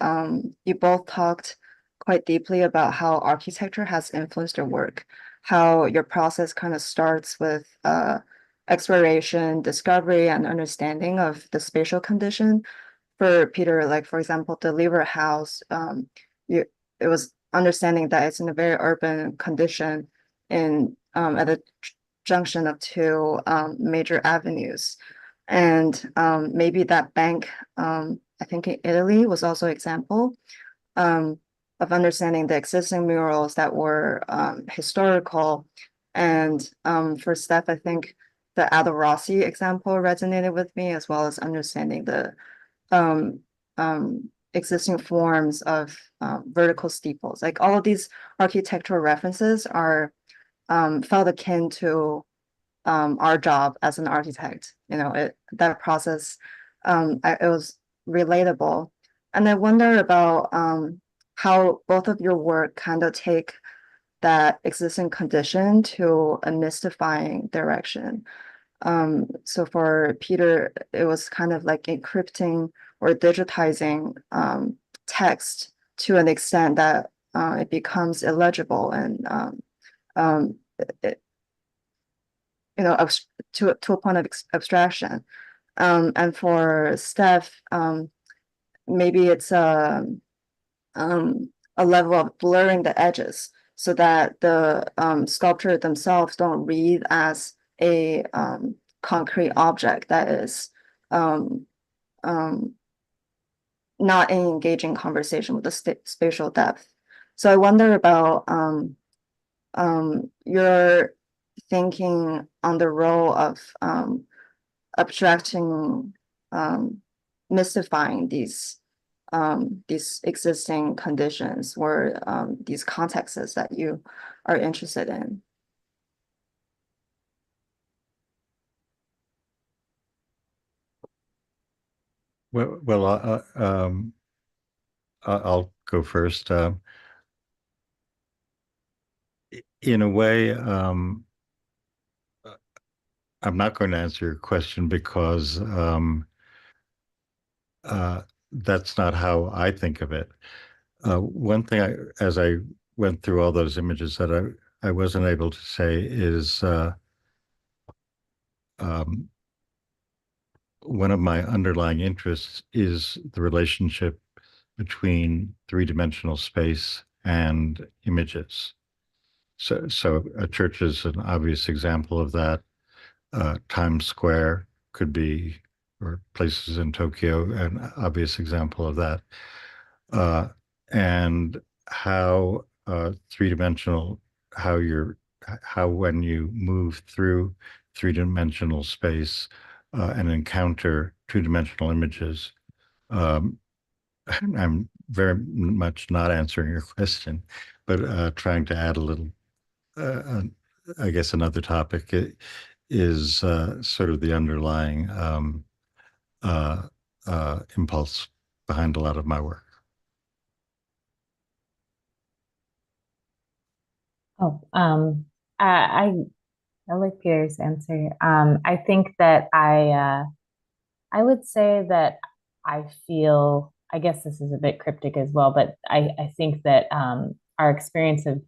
you both talked quite deeply about how architecture has influenced your work, how your process kind of starts with exploration, discovery, and understanding of the spatial condition. For Peter, like for example, the Lever House, it was understanding that it's in a very urban condition in at the junction of two major avenues. And maybe that bank, I think in Italy was also an example of understanding the existing murals that were historical. And for Steph, I think the Aldo Rossi example resonated with me, as well as understanding the um, existing forms of vertical steeples. Like all of these architectural references are felt akin to our job as an architect. You know, that process, it was relatable. And I wonder about how both of your work kind of take that existing condition to a mystifying direction. So for Peter, it was kind of like encrypting or digitizing text to an extent that it becomes illegible and it, you know, to a point of abstraction. And for Steph, maybe it's a level of blurring the edges so that the sculpture themselves don't read as a concrete object that is not in engaging conversation with the spatial depth. So I wonder about your thinking on the role of abstracting, mystifying these existing conditions or these contexts that you are interested in. Well, I'll go first. In a way, I'm not going to answer your question because that's not how I think of it. One thing, as I went through all those images that I wasn't able to say is one of my underlying interests is the relationship between three-dimensional space and images. So a church is an obvious example of that. Times Square could be, or places in Tokyo, an obvious example of that. And how three-dimensional, how when you move through three-dimensional space and encounter two-dimensional images, I'm very much not answering your question, but trying to add a little, I guess another topic is sort of the underlying impulse behind a lot of my work. Oh, I like Peter's answer. I think that I would say that I feel, I guess this is a bit cryptic as well, but I think that our experience of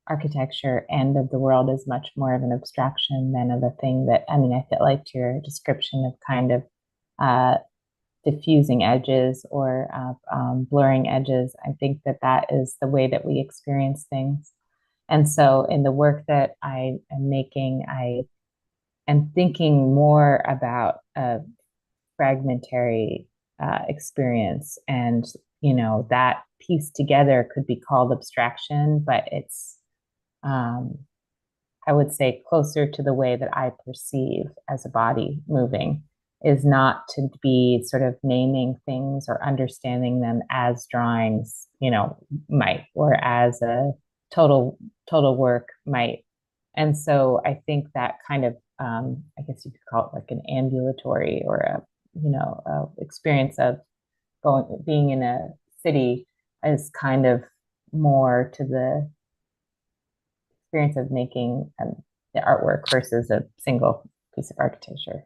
architecture and of the world is much more of an abstraction than of a thing that, I mean, I feel like your description of kind of diffusing edges or blurring edges, I think that that is the way that we experience things. And so in the work that I am making, I am thinking more about a fragmentary experience. And, you know, that piece together could be called abstraction, but it's, I would say closer to the way that I perceive as a body moving, is not to be sort of naming things or understanding them as drawings, might, or as a total work might. And so I think that kind of, I guess you could call it like an ambulatory or a experience of being in a city is kind of more to the experience of making the artwork versus a single piece of architecture.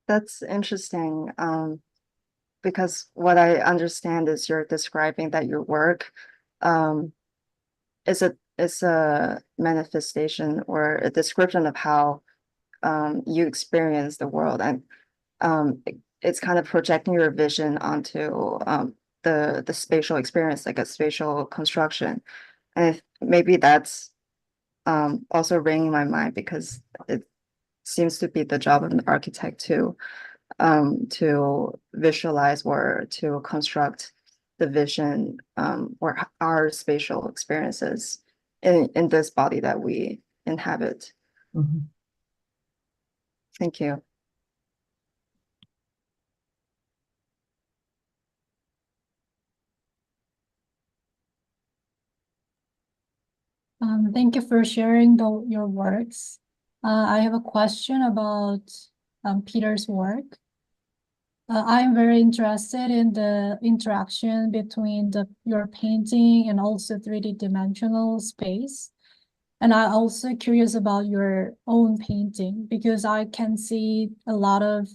That's interesting. Because what I understand is you're describing that your work is a manifestation or a description of how you experience the world, and it's kind of projecting your vision onto the spatial experience, like a spatial construction. And maybe that's also ringing my mind, because it seems to be the job of an architect to visualize or to construct the vision or our spatial experiences in this body that we inhabit. Mm-hmm. Thank you. Thank you for sharing your works. I have a question about Peter's work. I'm very interested in the interaction between your painting and also 3D dimensional space. And I'm also curious about your own painting, because I can see a lot of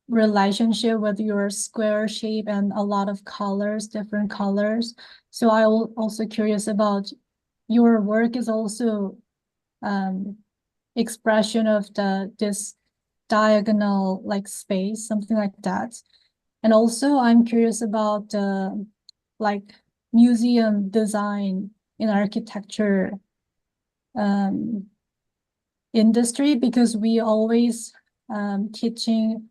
relationship with your square shape and a lot of colors, different colors. So I'm also curious about your work is also expression of this diagonal like space, something like that. And also I'm curious about like museum design in architecture industry, because we always teaching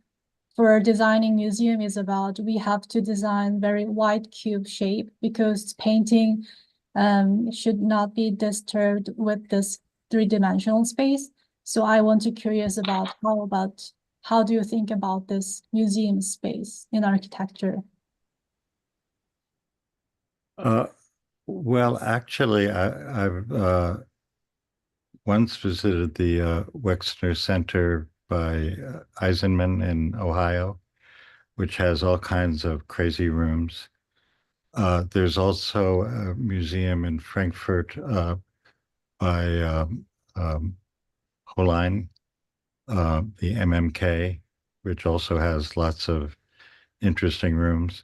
for designing museum is about we have to design very wide cube shape, because painting should not be disturbed with this three-dimensional space. So I want to curious about how do you think about this museum space in architecture? Well, actually, I've once visited the Wexner Center by Eisenman in Ohio, which has all kinds of crazy rooms. There's also a museum in Frankfurt by Hollein, the MMK, which also has lots of interesting rooms.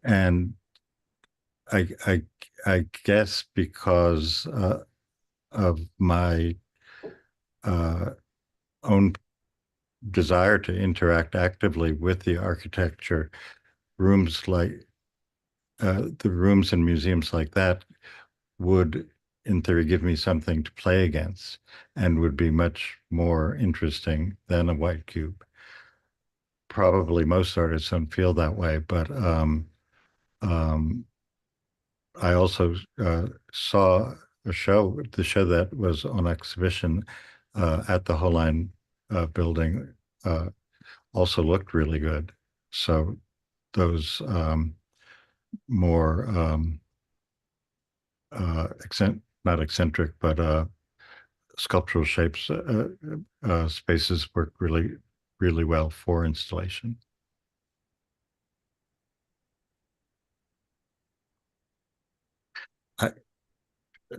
And I guess because of my own desire to interact actively with the architecture, rooms like the rooms in museums like that would, in theory, give me something to play against and would be much more interesting than a white cube. Probably most artists don't feel that way, but I also saw the show that was on exhibition at the Hollein building also looked really good. So those more not eccentric, but sculptural shapes spaces work really, really well for installation.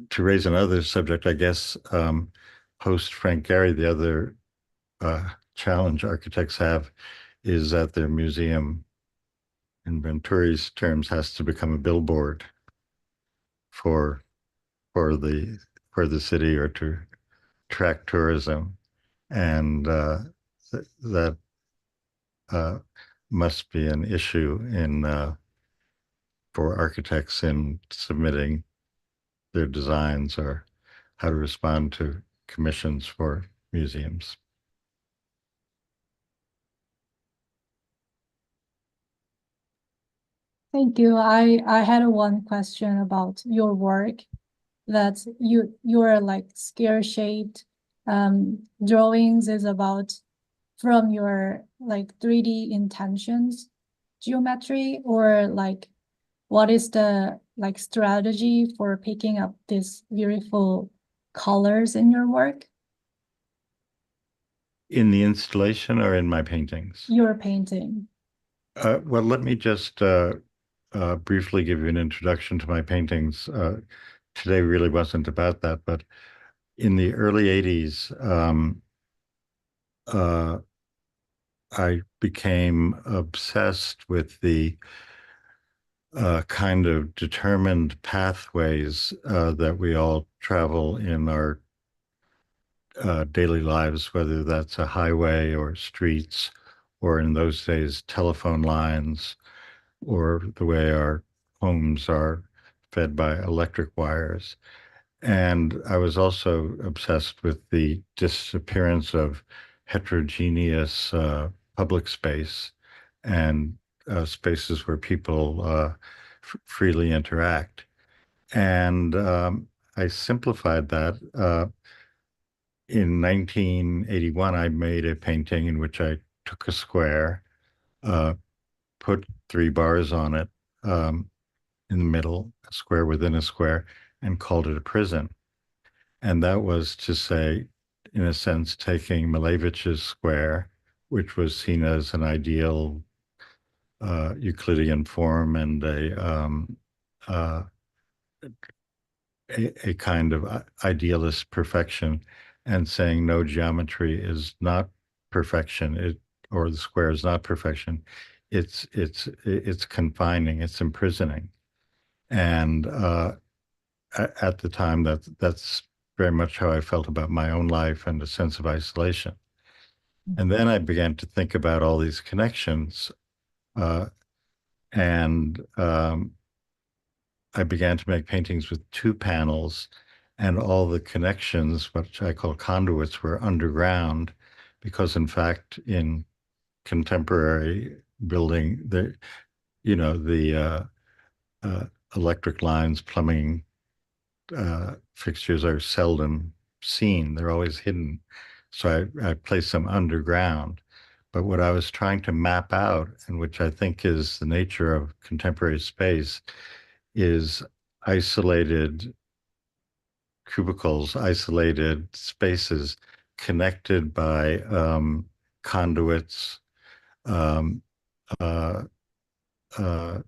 To raise another subject, I guess, post Frank Gehry, the other challenge architects have is that their museum, in Venturi's terms, has to become a billboard for the city or to attract tourism, and that must be an issue for architects in submitting their designs or how to respond to commissions for museums. Thank you. I had one question about your work, that your like square shaped drawings is about from your like 3D intentions geometry, or like what is the like strategy for picking up these beautiful colors in your work? In the installation or in my paintings? Your painting. Well, let me just briefly give you an introduction to my paintings. Today really wasn't about that, but in the early 80s, I became obsessed with the kind of determined pathways that we all travel in our daily lives, whether that's a highway or streets, or in those days, telephone lines, or the way our homes are fed by electric wires. And I was also obsessed with the disappearance of heterogeneous public space and spaces where people freely interact. And I simplified that. In 1981, I made a painting in which I took a square, put 3 bars on it in the middle, a square within a square, and called it a prison. And that was to say, in a sense, taking Milevich's square, which was seen as an ideal Euclidean form and a kind of idealist perfection, and saying no, geometry is not perfection, or the square is not perfection. It's confining, it's imprisoning. And at the time, that's very much how I felt about my own life and a sense of isolation. And then I began to think about all these connections, and I began to make paintings with 2 panels, and all the connections, which I call conduits, were underground, because in fact, in contemporary building, the electric lines, plumbing fixtures are seldom seen. They're always hidden. So I place them underground. But what I was trying to map out, and which I think is the nature of contemporary space, is isolated cubicles, isolated spaces connected by conduits, um, uh, uh,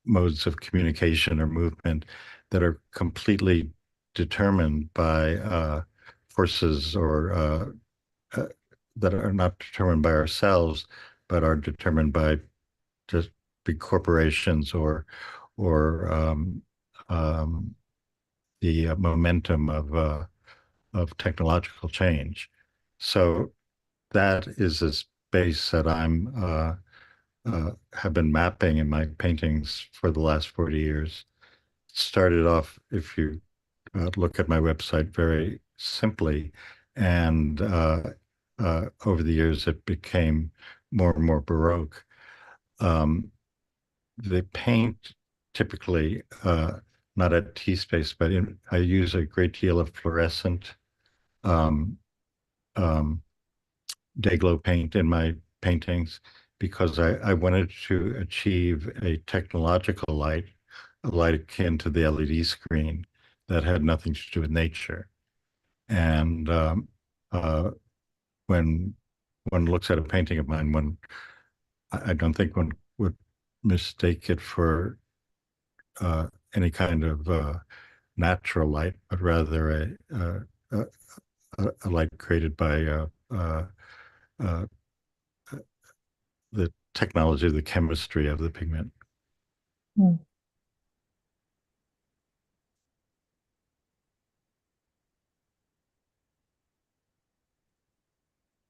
modes of communication or movement that are completely determined by forces or that are not determined by ourselves, but are determined by just big corporations or the momentum of technological change. So that is a space that I'm have been mapping in my paintings for the last 40 years. Started off, if you look at my website, very simply, and over the years it became more and more Baroque. The paint typically, not at T-Space, but I use a great deal of fluorescent um, um, day-glow paint in my paintings, because I wanted to achieve a technological light, a light akin to the LED screen that had nothing to do with nature. And when one looks at a painting of mine, I don't think one would mistake it for any kind of natural light, but rather a light created by the technology, the chemistry of the pigment. Hmm.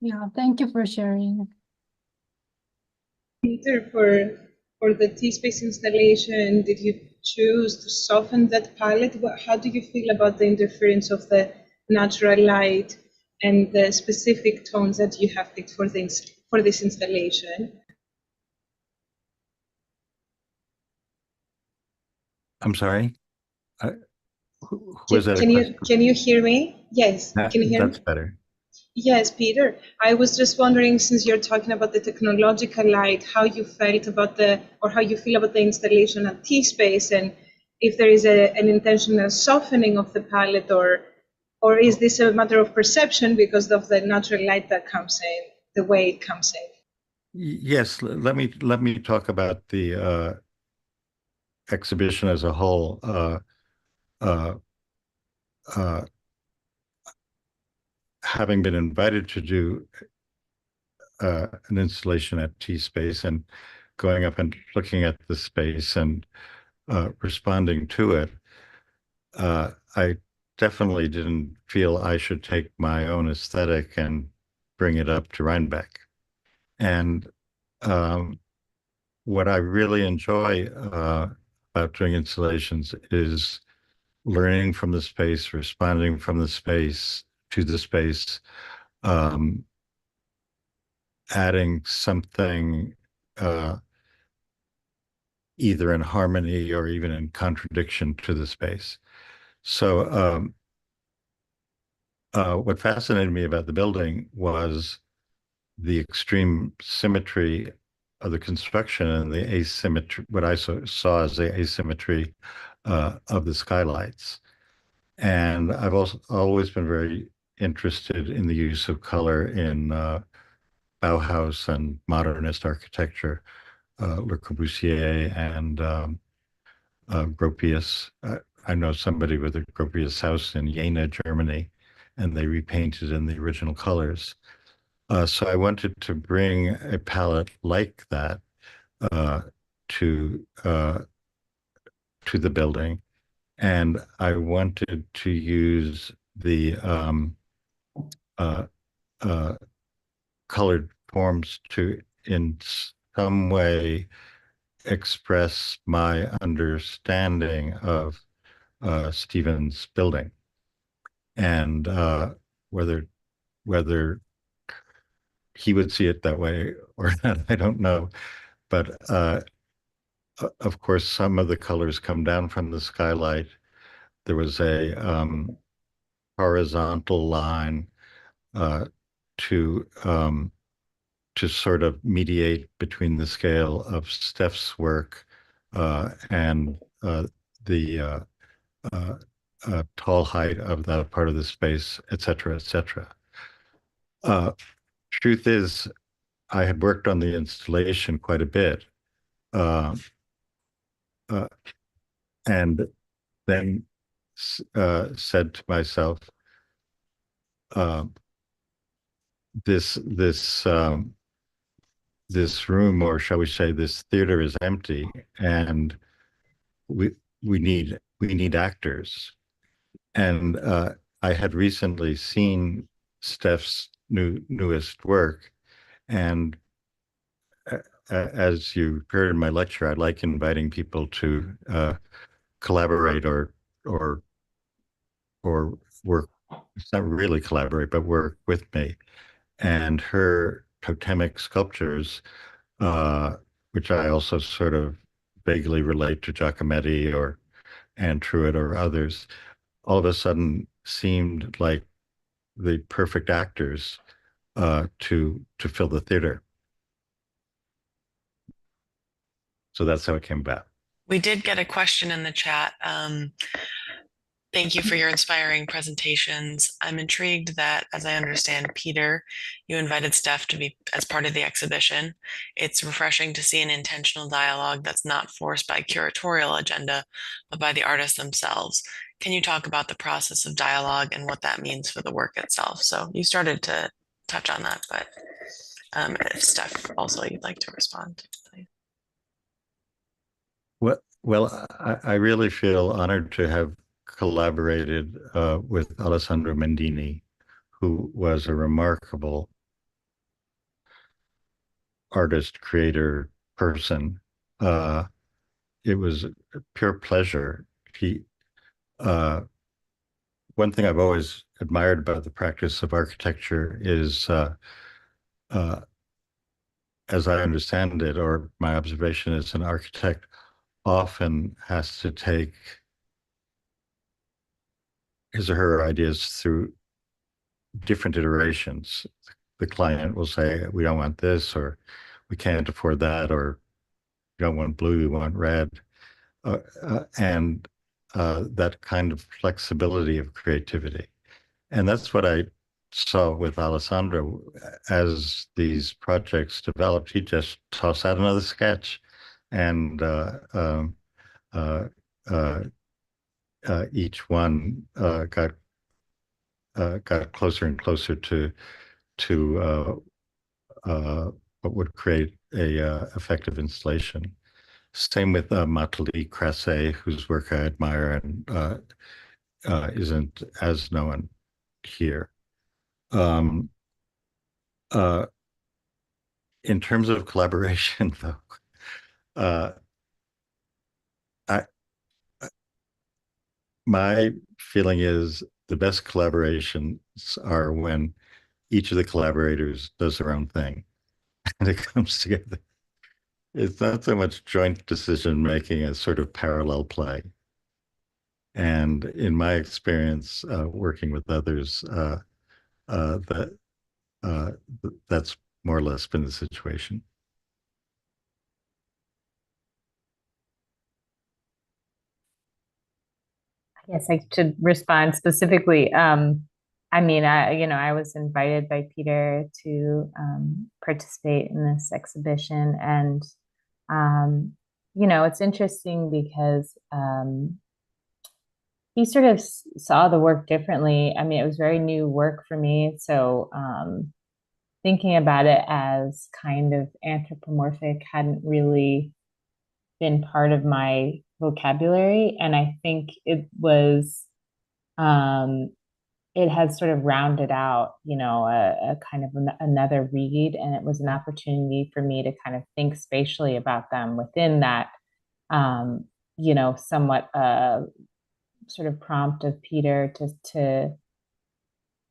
Yeah, thank you for sharing. Peter, for the T-Space installation, did you choose to soften that palette? How do you feel about the interference of the natural light and the specific tones that you have picked for this installation? I'm sorry. Who is that? Can you hear me? Yes. Can you hear That's me? better. Yes, Peter. I was just wondering, since you're talking about the technological light, how you felt about how you feel about the installation at T-Space, and if there is an intentional softening of the palette, or is this a matter of perception because of the natural light that comes in, the way it comes in? Yes, let me talk about the exhibition as a whole. Uh, uh, Having been invited to do an installation at T-Space and going up and looking at the space and responding to it, I definitely didn't feel I should take my own aesthetic and bring it up to Rhinebeck. And what I really enjoy about doing installations is learning from the space, responding from the space to the space, um, adding something either in harmony or even in contradiction to the space. So what fascinated me about the building was the extreme symmetry of the construction and the asymmetry, what I saw as the asymmetry of the skylights. And I've also always been very interested in the use of color in Bauhaus and modernist architecture, Le Corbusier and Gropius. I know somebody with a Gropius house in Jena, Germany, and they repainted in the original colors. So I wanted to bring a palette like that uh, to the building, and I wanted to use the uh, uh, colored forms to, in some way, express my understanding of Stephen's building, and whether he would see it that way or not, I don't know. But of course, some of the colors come down from the skylight. There was a horizontal line uh, to sort of mediate between the scale of Steph's work and the tall height of that part of the space, et cetera, et cetera. Truth is, I had worked on the installation quite a bit. And then said to myself, this room, or shall we say, this theater is empty, and we need actors. And I had recently seen Steph's newest work, and as you heard in my lecture, I like inviting people to collaborate or work. It's not really collaborate, but work with me. And her totemic sculptures, which I also sort of vaguely relate to Giacometti or Anne Truitt or others, all of a sudden seemed like the perfect actors to fill the theater. So that's how it came about. We did get a question in the chat. Thank you for your inspiring presentations. I'm intrigued that, as I understand, Peter, you invited Steph to be as part of the exhibition. It's refreshing to see an intentional dialogue that's not forced by curatorial agenda, but by the artists themselves. Can you talk about the process of dialogue and what that means for the work itself? So you started to touch on that, but if Steph also you'd like to respond, please. Well, I really feel honored to have collaborated with Alessandro Mendini, who was a remarkable artist, creator, person. It was a pure pleasure. One thing I've always admired about the practice of architecture is, as I understand it, or my observation as an architect, often has to take his or her ideas through different iterations. The client will say, we don't want this, or we can't afford that, or we don't want blue, we want red. And that kind of flexibility of creativity. And that's what I saw with Alessandro. As these projects developed, he'd just toss out another sketch, and each one got closer and closer to what would create a effective installation. Same with Nathalie Crasset, whose work I admire and isn't as known here. In terms of collaboration, though, my feeling is the best collaborations are when each of the collaborators does their own thing and it comes together. It's not so much joint decision making as sort of parallel play. And in my experience, working with others, that's more or less been the situation. Yes, I should respond specifically. I mean, I was invited by Peter to participate in this exhibition, and it's interesting because he sort of saw the work differently. I mean, it was very new work for me, so thinking about it as kind of anthropomorphic hadn't really been part of my vocabulary, and I think it was it has sort of rounded out a kind of another read, and it was an opportunity for me to kind of think spatially about them within that somewhat sort of prompt of Peter to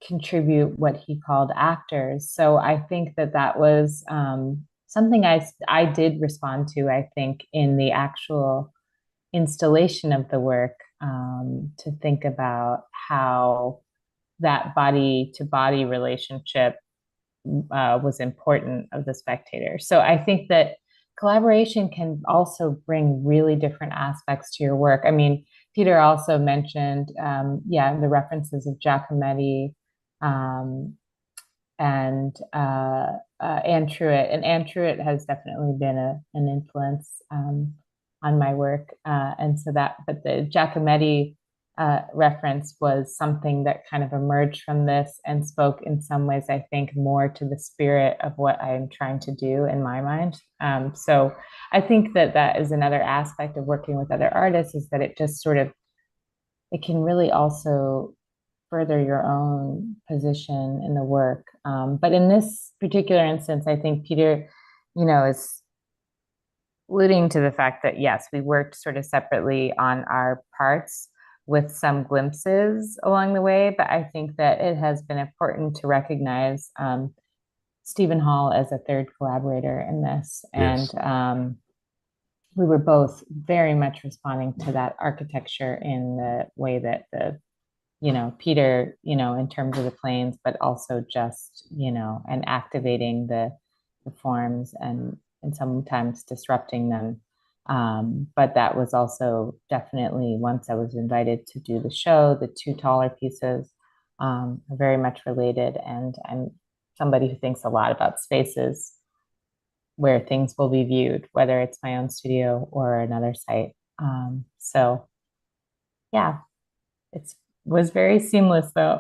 contribute what he called actors. So I think that was something I did respond to, I think, in the actual installation of the work, to think about how that body to body relationship was important of the spectator. So I think that collaboration can also bring really different aspects to your work. I mean, Peter also mentioned, the references of Giacometti, and Anne Truitt. And Anne Truitt has definitely been an influence on my work. But the Giacometti reference was something that kind of emerged from this and spoke in some ways, I think, more to the spirit of what I'm trying to do in my mind. So I think that is another aspect of working with other artists, is that it just sort of, it can really also further your own position in the work. But in this particular instance, I think Peter, is alluding to the fact that, yes, we worked sort of separately on our parts with some glimpses along the way, but I think that it has been important to recognize Stephen Hall as a third collaborator in this. Yes. And we were both very much responding to that architecture in the way that Peter, in terms of the planes, but also just, and activating the forms and sometimes disrupting them. But that was also definitely, once I was invited to do the show, the two taller pieces are very much related. And I'm somebody who thinks a lot about spaces where things will be viewed, whether it's my own studio or another site. So yeah, it was very seamless though.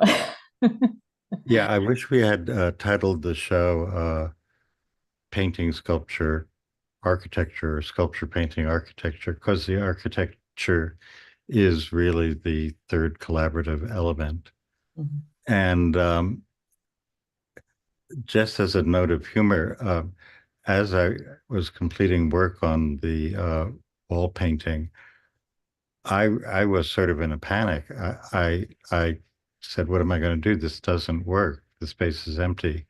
Yeah, I wish we had titled the show Painting, Sculpture, Architecture, or Sculpture, Painting, Architecture, because the architecture is really the third collaborative element. Mm-hmm. And just as a note of humor, as I was completing work on the wall painting, I was sort of in a panic. I said, what am I going to do? This doesn't work. The space is empty.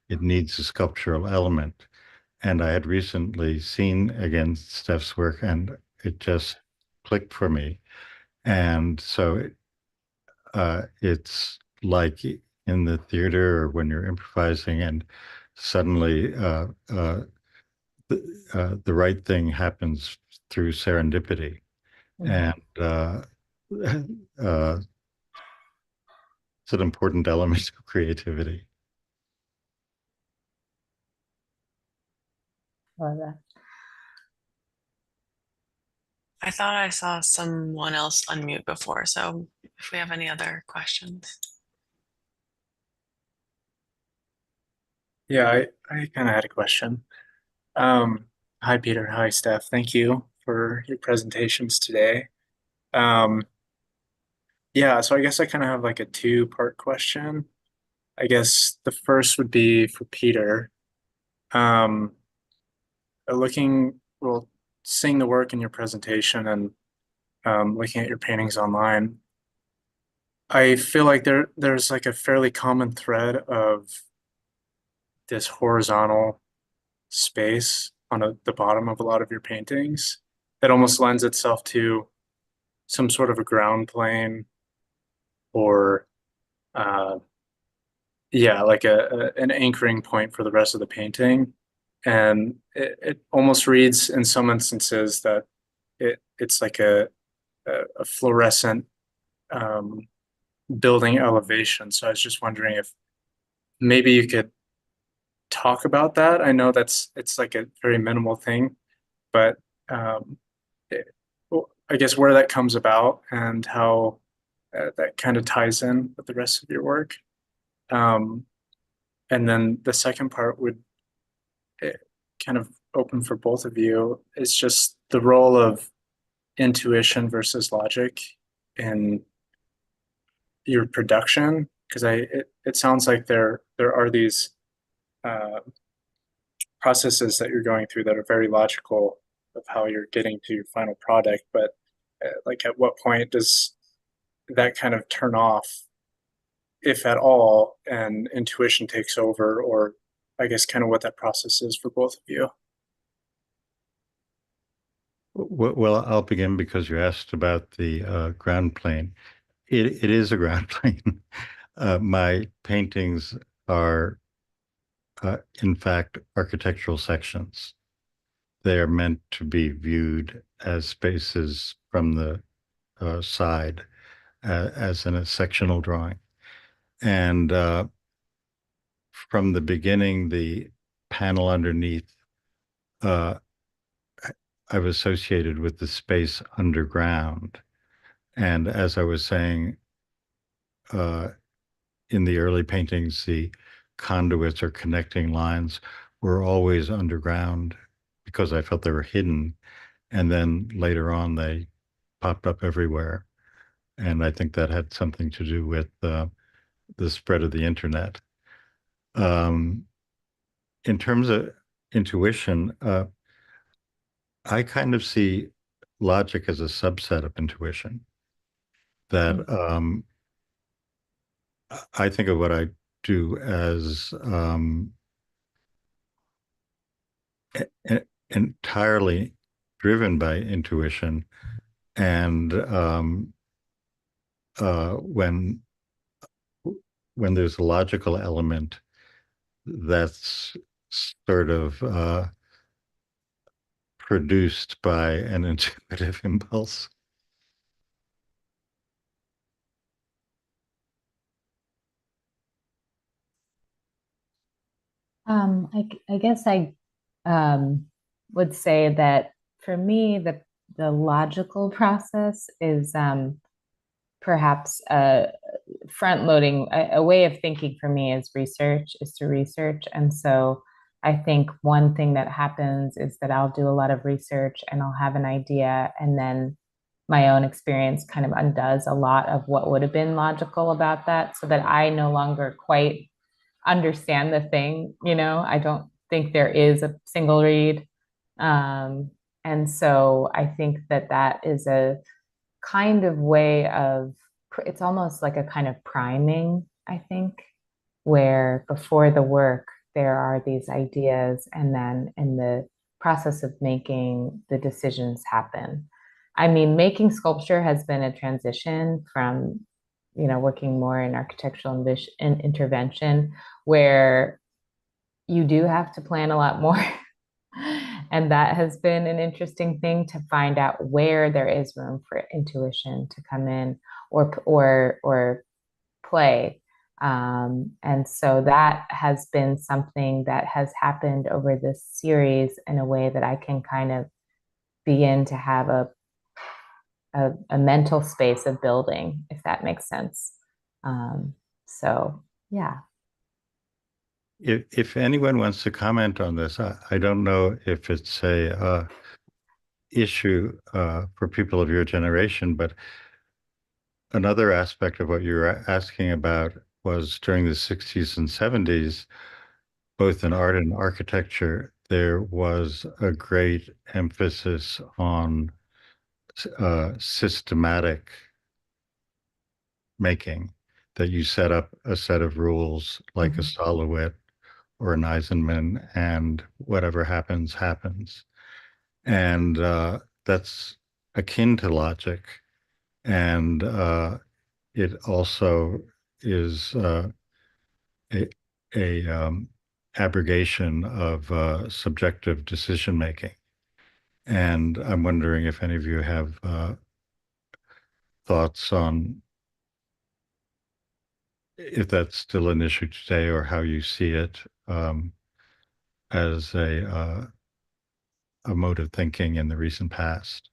It needs a sculptural element. And I had recently seen again Steph's work, and it just clicked for me. And so it's like in the theater or when you're improvising and suddenly the right thing happens through serendipity. And it's an important element of creativity. Love that. I thought I saw someone else unmute before, so if we have any other questions. Yeah, I kind of had a question. Hi, Peter. Hi, Steph. Thank you for your presentations today. Yeah, so I guess I kind of have like a two-part question. I guess the first would be for Peter. Well, seeing the work in your presentation and looking at your paintings online, I feel like there's like a fairly common thread of this horizontal space on the bottom of a lot of your paintings that almost lends itself to some sort of a ground plane or yeah, like an anchoring point for the rest of the painting. And it almost reads in some instances that it's like a fluorescent building elevation. So I was just wondering if maybe you could talk about that. I know it's like a very minimal thing, but I guess where that comes about and how that kind of ties in with the rest of your work. And then the second part would kind of open for both of you. It's just the role of intuition versus logic in your production, because it sounds like there are these processes that you're going through that are very logical of how you're getting to your final product, but like at what point does that kind of turn off, if at all, and intuition takes over, or I guess kind of what that process is for both of you? Well, I'll begin because you asked about the ground plane. It is a ground plane. My paintings are, in fact, architectural sections. They are meant to be viewed as spaces from the side, as in a sectional drawing. And from the beginning, the panel underneath, I've associated with the space underground. And as I was saying, in the early paintings, the conduits or connecting lines were always underground because I felt they were hidden. And then later on, they popped up everywhere. And I think that had something to do with the spread of the internet. In terms of intuition, I kind of see logic as a subset of intuition. That I think of what I do as entirely driven by intuition, and when there's a logical element that's sort of produced by an intuitive impulse. I guess I would say that for me, the logical process is perhaps front loading. A way of thinking for me is to research. And so I think one thing that happens is that I'll do a lot of research and I'll have an idea, and then my own experience kind of undoes a lot of what would have been logical about that, so that I no longer quite understand the thing. I don't think there is a single read. And so I think that is a kind of way of, it's almost like a kind of priming, I think, where before the work, there are these ideas, and then in the process of making, the decisions happen. I mean, making sculpture has been a transition from, working more in architectural intervention, where you do have to plan a lot more. And that has been an interesting thing to find out where there is room for intuition to come in or play. And so that has been something that has happened over this series in a way that I can kind of begin to have a mental space of building, if that makes sense. So yeah. If anyone wants to comment on this, I don't know if it's a issue for people of your generation, but another aspect of what you were asking about was during the 60s and 70s, both in art and architecture, there was a great emphasis on systematic making, that you set up a set of rules like a Solowit or an Eisenman, and whatever happens, happens. And that's akin to logic. And it also is a abrogation of subjective decision making. And I'm wondering if any of you have thoughts on if that's still an issue today, or how you see it as a mode of thinking in the recent past.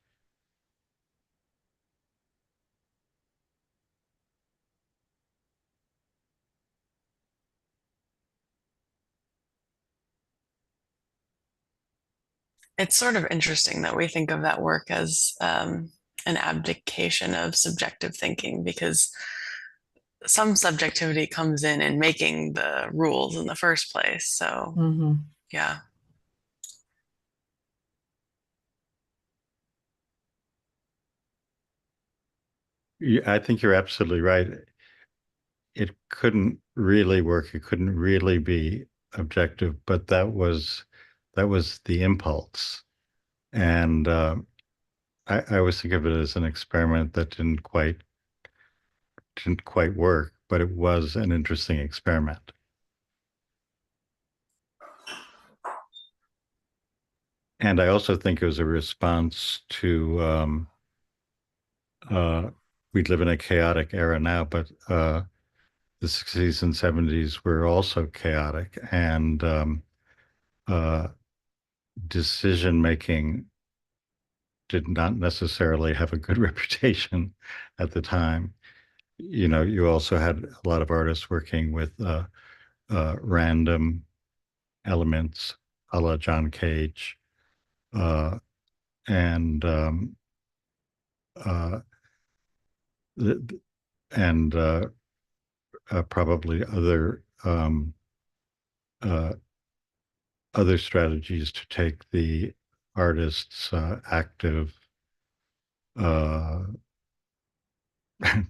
It's sort of interesting that we think of that work as an abdication of subjective thinking, because some subjectivity comes in making the rules in the first place. So yeah. I think you're absolutely right. It couldn't really work. It couldn't really be objective, but that was the impulse. And I always think of it as an experiment that didn't quite work, but it was an interesting experiment. And I also think it was a response to we live in a chaotic era now, but the 60s and 70s were also chaotic, and decision making did not necessarily have a good reputation at the time. You also had a lot of artists working with random elements, a la John Cage, and and probably other strategies to take the artist's active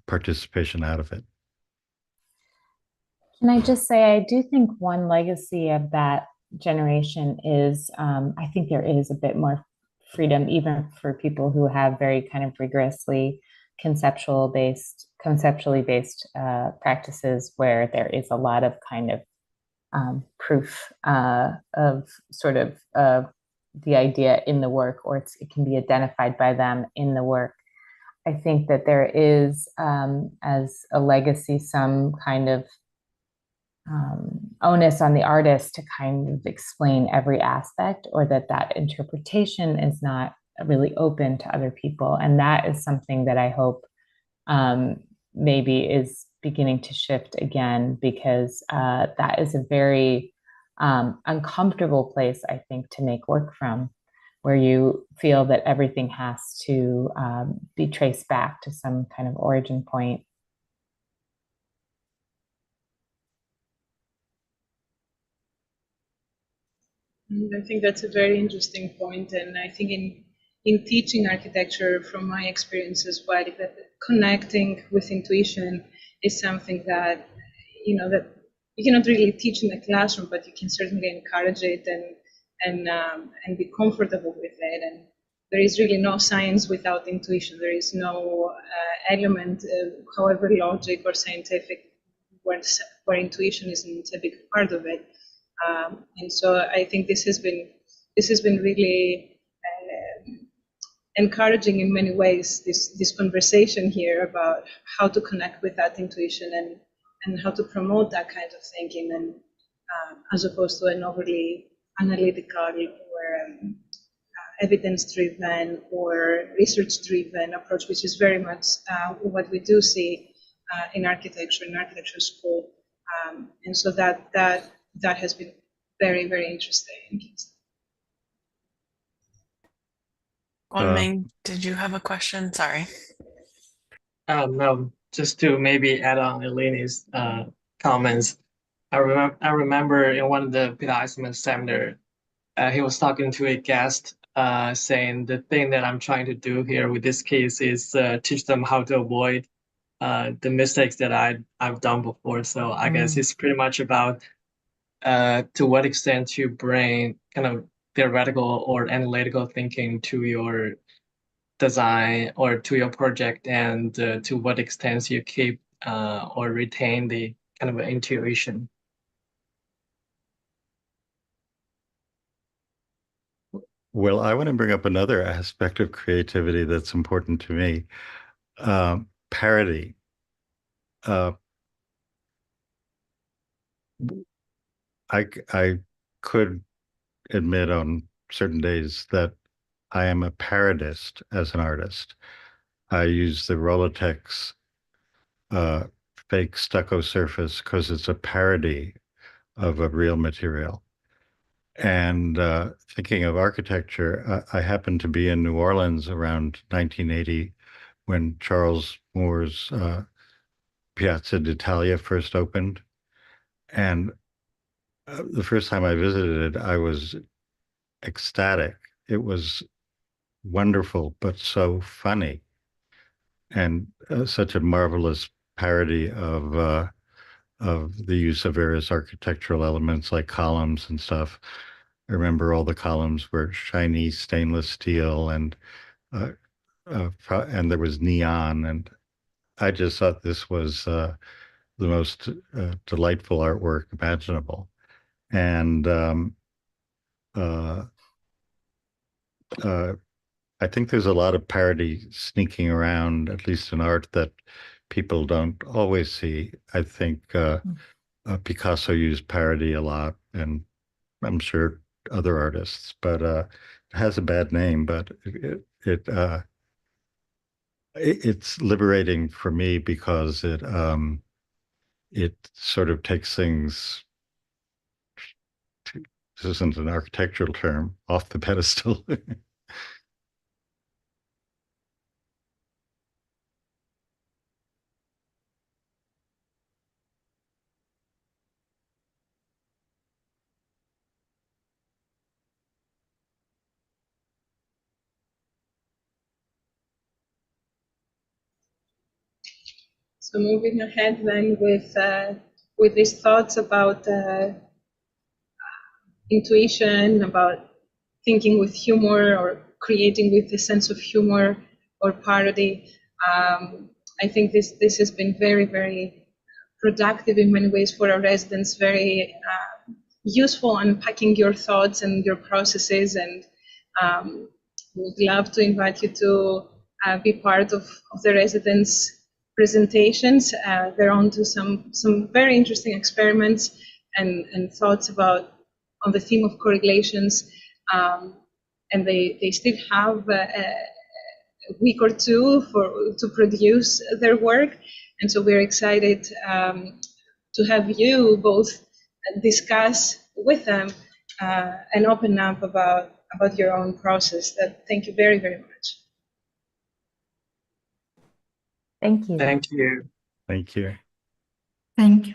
participation out of it. Can I just say, I do think one legacy of that generation is, I think there is a bit more freedom, even for people who have very kind of rigorously conceptually based practices, where there is a lot of kind of proof of sort of the idea in the work, or it can be identified by them in the work. I think that there is, as a legacy, some kind of onus on the artist to kind of explain every aspect, or that interpretation is not really open to other people. And that is something that I hope maybe is beginning to shift again, because that is a very uncomfortable place, I think, to make work from, where you feel that everything has to be traced back to some kind of origin point. I think that's a very interesting point, and I think in teaching architecture, from my experience as well, that connecting with intuition is something that that you cannot really teach in the classroom, but you can certainly encourage it and be comfortable with it. And there is really no science without intuition. There is no element, however logic or scientific, where intuition isn't a big part of it. And so I think this has been really encouraging in many ways, this conversation here about how to connect with that intuition and how to promote that kind of thinking, and as opposed to an overly analytical or evidence-driven or research-driven approach, which is very much what we do see in architecture school. And so that has been very, very interesting. Guangming, did you have a question? Sorry. No, just to maybe add on Eleni's comments. I remember in one of the Peter Eisenman seminar, he was talking to a guest saying the thing that I'm trying to do here with this case is teach them how to avoid the mistakes that I've done before. So I guess it's pretty much about to what extent you bring kind of theoretical or analytical thinking to your design or to your project, and to what extent you keep or retain the kind of intuition. Well, I want to bring up another aspect of creativity that's important to me. Parody. I could admit on certain days that I am a parodist as an artist. I use the Rolletex fake stucco surface because it's a parody of a real material. And thinking of architecture, I happened to be in New Orleans around 1980 when Charles Moore's Piazza d'Italia first opened. And the first time I visited it, I was ecstatic. It was wonderful, but so funny, and such a marvelous parody of the use of various architectural elements like columns and stuff. I remember all the columns were shiny stainless steel, and there was neon, and I just thought this was the most delightful artwork imaginable. And I think there's a lot of parody sneaking around, at least in art, that people don't always see. I think Picasso used parody a lot, and I'm sure other artists, but it has a bad name, but it's liberating for me because it sort of takes things, this isn't an architectural term, off the pedestal. So moving ahead then with these thoughts about intuition, about thinking with humor or creating with a sense of humor or parody, I think this has been very, very productive in many ways for our residents, very useful unpacking your thoughts and your processes, and would love to invite you to be part of the residents' presentations. They're on to some very interesting experiments and thoughts about on the theme of correlations, and they still have a week or two to produce their work, and so we're excited to have you both discuss with them and open up about your own process. Thank you very, very much. Thank you. Thank you. Thank you. Thank you.